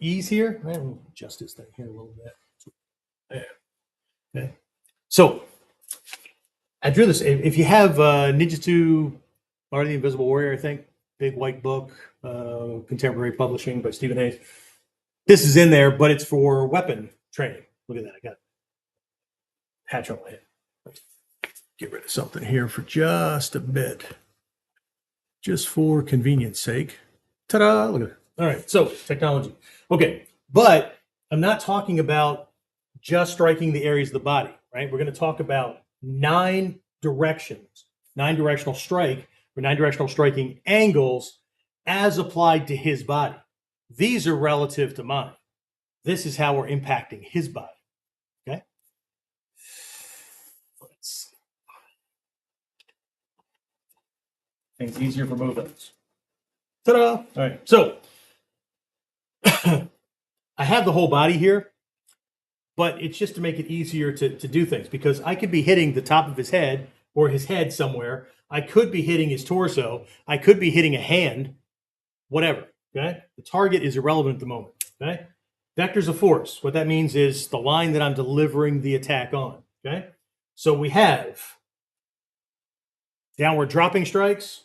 S1: ease here, let me adjust this thing here a little bit. Okay. So I drew this. If you have Ninjutsu, Art of the Invisible Warrior, I think, big white book, contemporary publishing by Stephen Hayes. This is in there, but it's for weapon training. Look at that. I got a patch on my head. Let's get rid of something here for just a bit. Just for convenience sake. Ta-da! Look at that. All right, so technology. Okay, but I'm not talking about just striking the areas of the body, right? We're going to talk about 9 directions, 9 directional strike, or 9 directional striking angles as applied to his body. These are relative to mine. This is how we're impacting his body. Okay? Let's see. Things easier for both of us. Ta-da! All right, so I have the whole body here, but it's just to make it easier to do things because I could be hitting the top of his head or his head somewhere. I could be hitting his torso. I could be hitting a hand, whatever. Okay? The target is irrelevant at the moment. Okay? Vectors of force. What that means is the line that I'm delivering the attack on. Okay? So we have downward dropping strikes,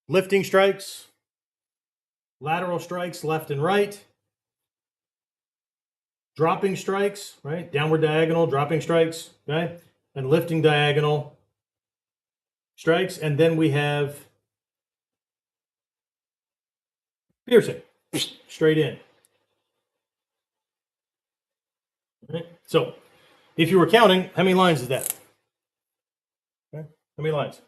S1: lifting strikes, lateral strikes left and right, dropping strikes, right? Downward diagonal, dropping strikes, okay? And lifting diagonal strikes. And then we have piercing, straight in. Right? So if you were counting, how many lines is that? Okay. How many lines?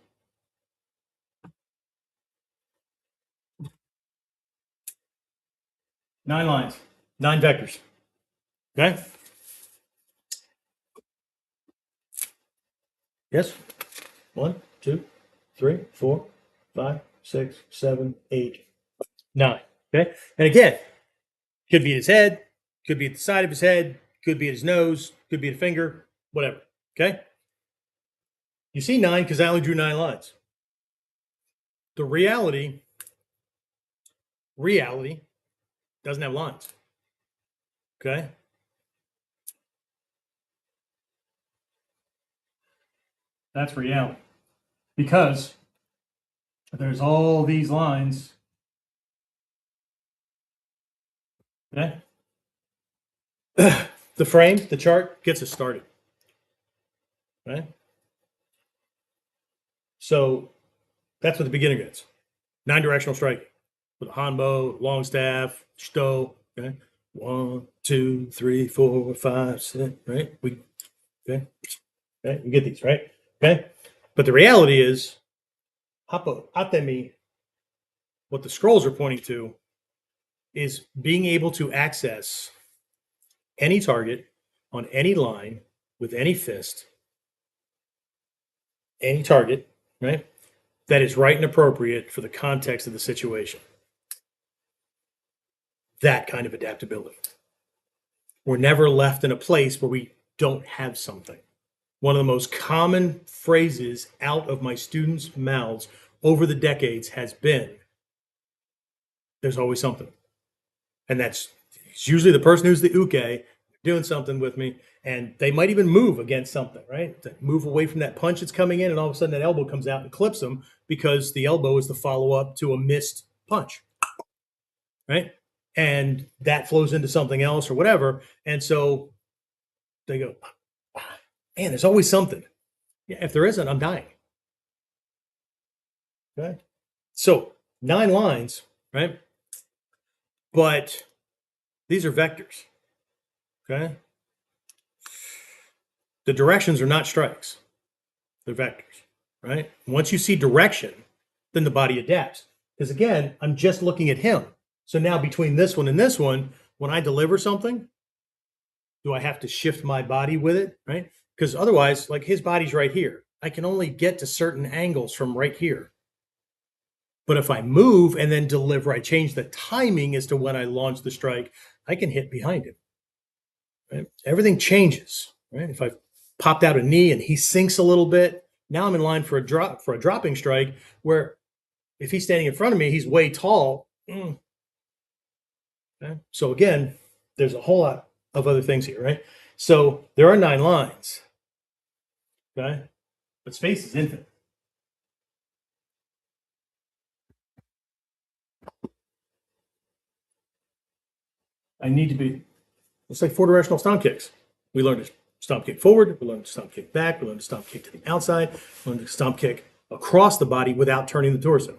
S1: 9 lines, 9 vectors. Okay? Yes? 1, 2, 3, 4, 5, 6, 7, 8, 9. Okay? And again, could be his head, could be at the side of his head, could be at his nose, could be at a finger, whatever. Okay? You see 9 because I only drew 9 lines. The reality doesn't have lines. Okay? That's reality. Because there's all these lines. Okay? The frame, the chart gets us started. Right? So that's what the beginner gets. 9 directional striking with a hanbo, long staff, shito. Okay? 1, 2, 3, 4, 5, 6. Right? Okay? We get these, right? Okay? But the reality is, Happō Atemi, what the scrolls are pointing to, is being able to access any target on any line with any fist, any target, right? That is right and appropriate for the context of the situation. That kind of adaptability. We're never left in a place where we don't have something. One of the most common phrases out of my students' mouths over the decades has been, there's always something. And it's usually the person who's the uke doing something with me, and they might even move against something, right? To move away from that punch that's coming in, and all of a sudden that elbow comes out and clips them because the elbow is the follow-up to a missed punch, right? And that flows into something else or whatever. And so they go, man, there's always something. Yeah, if there isn't, I'm dying. Okay. So 9 lines, right? But these are vectors. Okay. The directions are not strikes. They're vectors, right? Once you see direction, then the body adapts. Because again, I'm just looking at him. So now between this one and this one, when I deliver something, do I have to shift my body with it, right? Because otherwise, like his body's right here. I can only get to certain angles from right here. But if I move and then deliver, I change the timing as to when I launch the strike, I can hit behind him. Right? Everything changes, right? If I've popped out a knee and he sinks a little bit, now I'm in line for a dropping strike where if he's standing in front of me, he's way tall. Okay? So again, there's a whole lot of other things here, right? So there are 9 lines, okay? But space is infinite. I need to be, it's like 4-directional stomp kicks. We learned to stomp kick forward, we learned to stomp kick back, we learned to stomp kick to the outside, we learned to stomp kick across the body without turning the torso.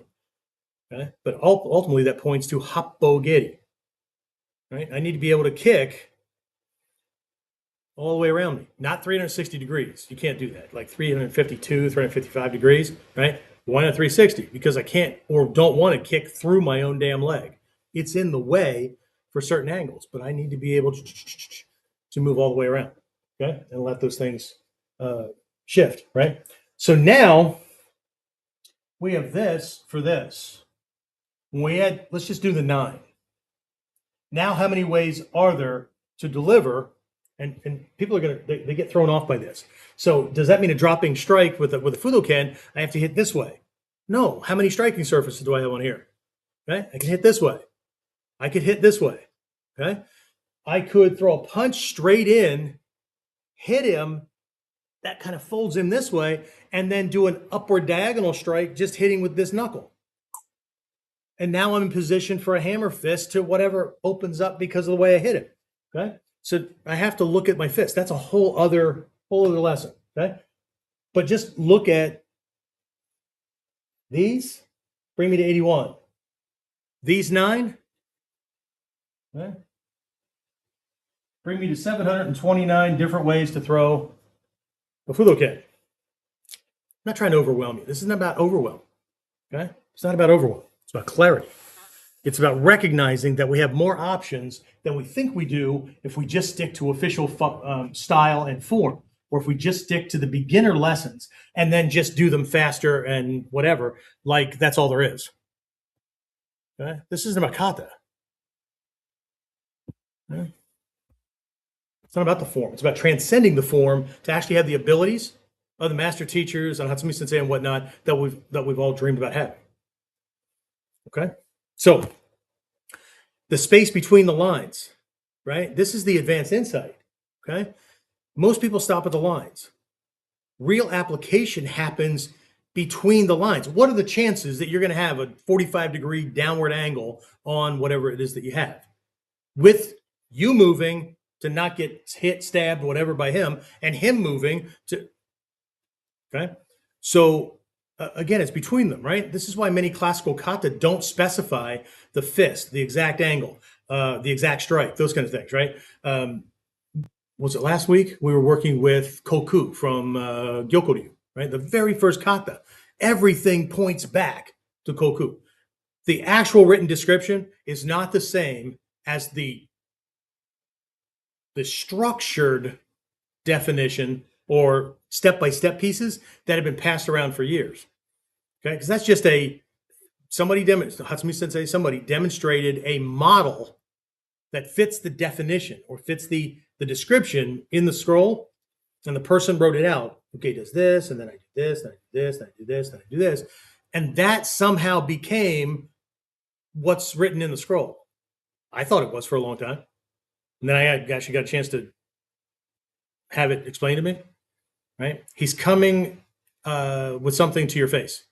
S1: Okay? But ultimately that points to Happo Atemi. Right? I need to be able to kick all the way around me, not 360 degrees. You can't do that. Like 352, 355 degrees, right? Why not 360? Because I can't or don't want to kick through my own damn leg. It's in the way for certain angles, but I need to be able to move all the way around, okay? And let those things shift, right? So now we have this for this. When we had, let's just do the 9. Now, how many ways are there to deliver? And people are they get thrown off by this. So does that mean a dropping strike with a Fudoken, I have to hit this way? No. How many striking surfaces do I have on here? Okay, I can hit this way. I could hit this way. Okay, I could throw a punch straight in, hit him, that kind of folds him this way, and then do an upward diagonal strike, just hitting with this knuckle. And now I'm in position for a hammer fist to whatever opens up because of the way I hit it. Okay. So I have to look at my fist. That's a whole other lesson. Okay. But just look at these, bring me to 81. These 9, okay, bring me to 729 different ways to throw a fudoken. I'm not trying to overwhelm you. This isn't about overwhelm. Okay. It's not about overwhelm. It's about clarity. It's about recognizing that we have more options than we think we do if we just stick to official style and form, or if we just stick to the beginner lessons and then just do them faster and whatever, like that's all there is. Okay? This isn't about kata. Okay? It's not about the form. It's about transcending the form to actually have the abilities of the master teachers and Hatsumi Sensei and whatnot that we've all dreamed about having. Okay? So the space between the lines, right? This is the advanced insight, okay? Most people stop at the lines. Real application happens between the lines. What are the chances that you're going to have a 45-degree downward angle on whatever it is that you have? With you moving to not get hit, stabbed, whatever by him, and him moving to, okay? So again, it's between them, right? This is why many classical kata don't specify the fist, the exact angle, the exact strike, those kind of things, right? Was it last week? We were working with Koku from Gyokoryu, right? The very first kata. Everything points back to Koku. The actual written description is not the same as the structured definition or step-by-step pieces that have been passed around for years. Okay, because that's just Hatsumi Sensei, somebody demonstrated a model that fits the definition or fits the description in the scroll, and the person wrote it out. Okay, does this, and then I do this, and I do this, and I do this, and I do this. And that somehow became what's written in the scroll. I thought it was for a long time. And then I actually got a chance to have it explained to me, right? He's coming with something to your face.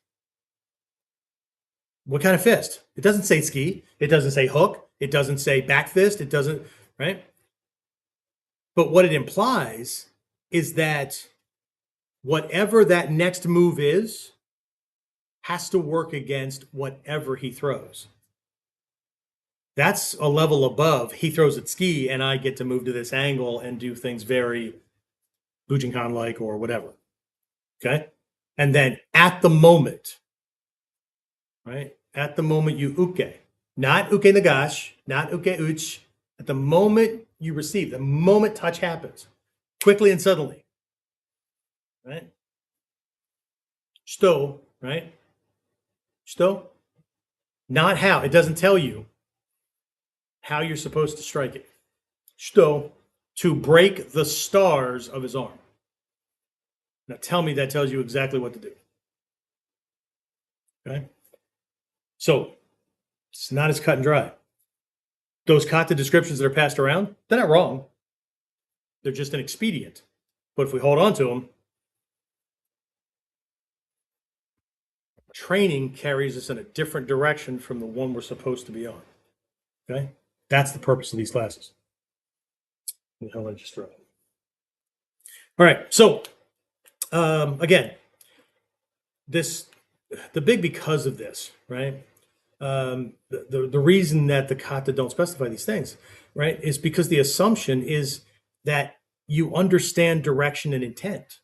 S1: What kind of fist? It doesn't say ski. It doesn't say hook. It doesn't say back fist. It doesn't, right? But what it implies is that whatever that next move is has to work against whatever he throws. That's a level above. He throws at ski and I get to move to this angle and do things very Bujinkan-like or whatever. Okay? And then at the moment, right? At the moment you uke, not uke nagash, not uke uch. At the moment you receive, the moment touch happens, quickly and suddenly, right? Shito, right? Shito, not how. It doesn't tell you how you're supposed to strike it. Shito, to break the stars of his arm. Now tell me that tells you exactly what to do. Okay? So it's not as cut and dry. Those kata descriptions that are passed around, they're not wrong. They're just an expedient. But if we hold on to them, training carries us in a different direction from the one we're supposed to be on. Okay? That's the purpose of these classes. All right. So again, the big because of this, right? The reason that the kata don't specify these things, right, is because the assumption is that you understand direction and intent.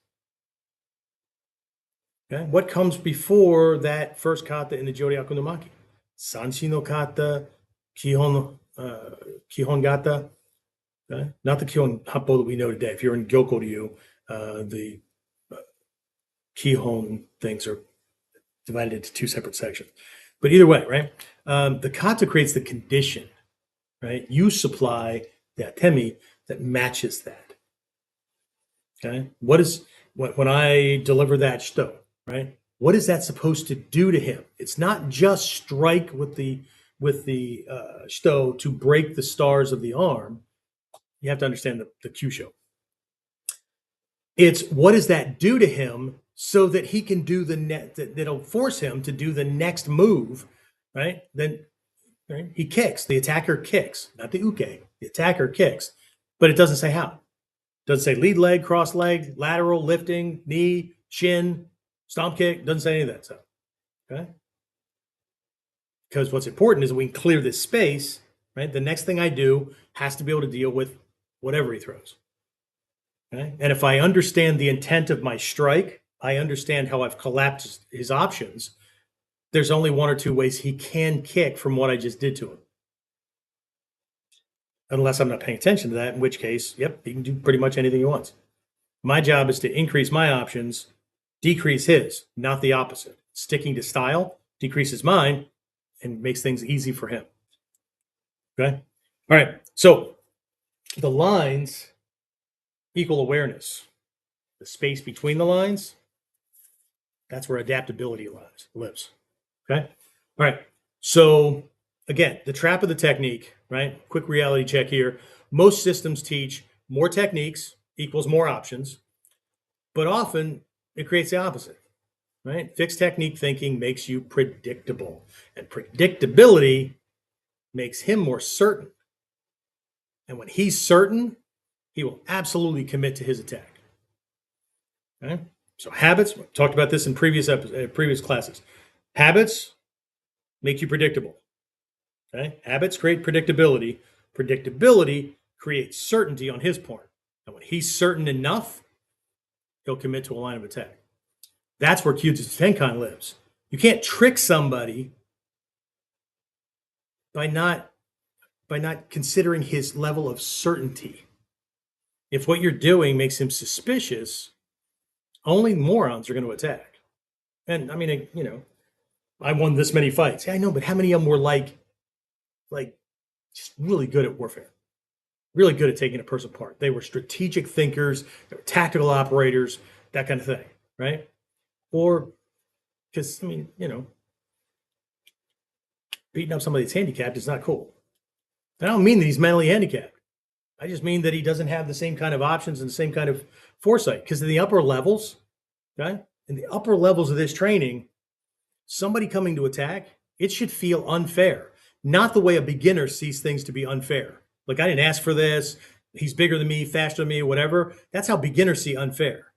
S1: Okay, what comes before that first kata in the Jōryaku no Maki? Sanshi no kata, Kihon gata, okay? Not the Kihon Happo that we know today. If you're in Gyokoryu, the Kihon things are divided into two separate sections. But either way, right? The kata creates the condition, right? You supply the atemi that matches that. Okay, when I deliver that shito, right? What is that supposed to do to him? It's not just strike with the shito to break the stars of the arm. You have to understand the kyusho. It's what does that do to him so that he can do that'll force him to do the next move right? Then right, he kicks. The attacker kicks, not the uke. The attacker kicks, but it doesn't say how. It doesn't say lead leg, cross leg, lateral, lifting, knee, shin, stomp kick. Doesn't say any of that stuff. Okay. Because what's important is we can clear this space, right? The next thing I do has to be able to deal with whatever he throws. Okay. And if I understand the intent of my strike, I understand how I've collapsed his options. There's only one or two ways he can kick from what I just did to him. Unless I'm not paying attention to that, in which case, yep, he can do pretty much anything he wants. My job is to increase my options, decrease his, not the opposite. Sticking to style decreases mine and makes things easy for him. Okay. All right. So the lines equal awareness. The space between the lines, that's where adaptability lives. Okay. All right. So again, the trap of the technique, right? Quick reality check here. Most systems teach more techniques equals more options, but often it creates the opposite, right? Fixed technique thinking makes you predictable, and predictability makes him more certain. And when he's certain, he will absolutely commit to his attack. Okay? So habits, we talked about this in previous classes. Habits make you predictable. Okay? Habits create predictability. Predictability creates certainty on his part. And when he's certain enough, he'll commit to a line of attack. That's where Kyujutsu Tenkan lives. You can't trick somebody by not considering his level of certainty. If what you're doing makes him suspicious, only morons are going to attack. And I mean, you know, I won this many fights. Yeah, I know, but how many of them were like just really good at warfare, really good at taking a person apart? They were strategic thinkers, they were tactical operators, that kind of thing, right? Or because, I mean, you know, beating up somebody that's handicapped is not cool. I don't mean that he's mentally handicapped. I just mean that he doesn't have the same kind of options and the same kind of foresight. Because in the upper levels, okay, in the upper levels of this training, somebody coming to attack, it should feel unfair. Not the way a beginner sees things to be unfair. Like, I didn't ask for this. He's bigger than me, faster than me, whatever. That's how beginners see unfair.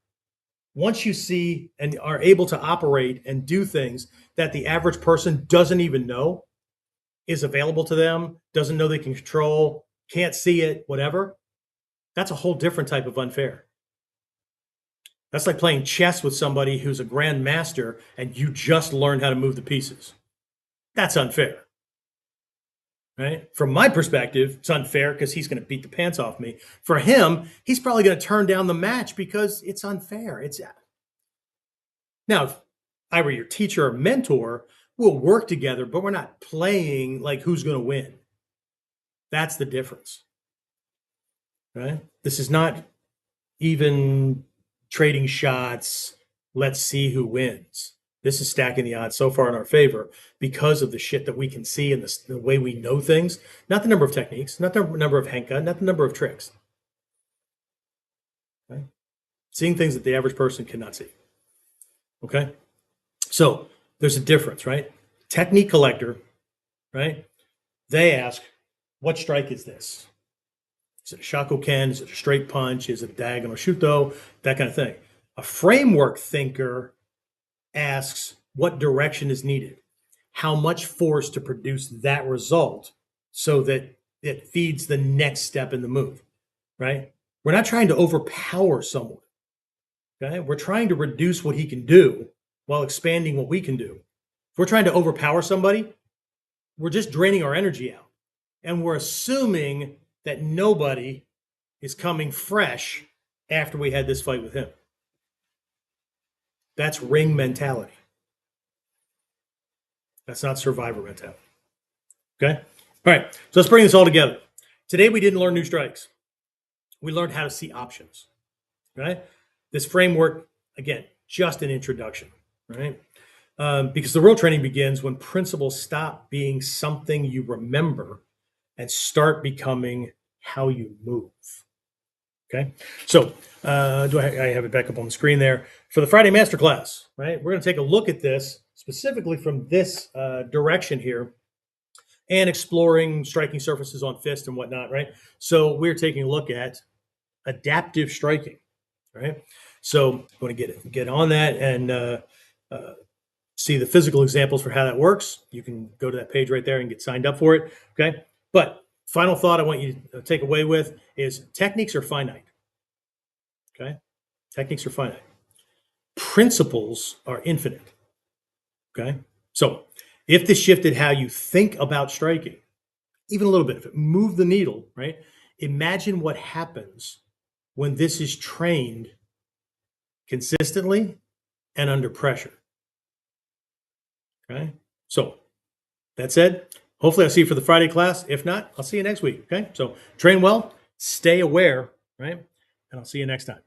S1: Once you see and are able to operate and do things that the average person doesn't even know is available to them, doesn't know they can control, can't see it, whatever, that's a whole different type of unfair. That's like playing chess with somebody who's a grandmaster and you just learned how to move the pieces. That's unfair, right? From my perspective, it's unfair because he's going to beat the pants off me. For him, he's probably going to turn down the match because it's unfair. Now, if I were your teacher or mentor, we'll work together, but we're not playing like who's going to win. That's the difference, right? This is not even trading shots. Let's see who wins. This is stacking the odds so far in our favor because of the shit that we can see and the way we know things. Not the number of techniques, not the number of henka, not the number of tricks. Okay? Seeing things that the average person cannot see. Okay? So there's a difference, right? Technique collector, right? They ask, what strike is this? Is it a shakoken? Is it a straight punch? Is it a diagonal shuto? That kind of thing. A framework thinker asks, what direction is needed? How much force to produce that result so that it feeds the next step in the move, right? We're not trying to overpower someone, okay? We're trying to reduce what he can do while expanding what we can do. If we're trying to overpower somebody, we're just draining our energy out. And we're assuming that nobody is coming fresh after we had this fight with him. That's ring mentality. That's not survivor mentality. Okay? All right, so let's bring this all together. Today we didn't learn new strikes. We learned how to see options, right? This framework, again, just an introduction, right? Because the real training begins when principles stop being something you remember and start becoming how you move. Okay, so I have it back up on the screen there for the Friday masterclass, right? We're going to take a look at this specifically from this direction here and exploring striking surfaces on fist and whatnot, right? So we're taking a look at adaptive striking, right? So I'm going to get on that and see the physical examples for how that works. You can go to that page right there and get signed up for it, okay? But final thought I want you to take away with is techniques are finite, okay? Techniques are finite. Principles are infinite, okay? So if this shifted how you think about striking, even a little bit, if it moved the needle, right? Imagine what happens when this is trained consistently and under pressure, okay? So that said, hopefully I'll see you for the Friday class. If not, I'll see you next week, okay? So train well, stay aware, right? And I'll see you next time.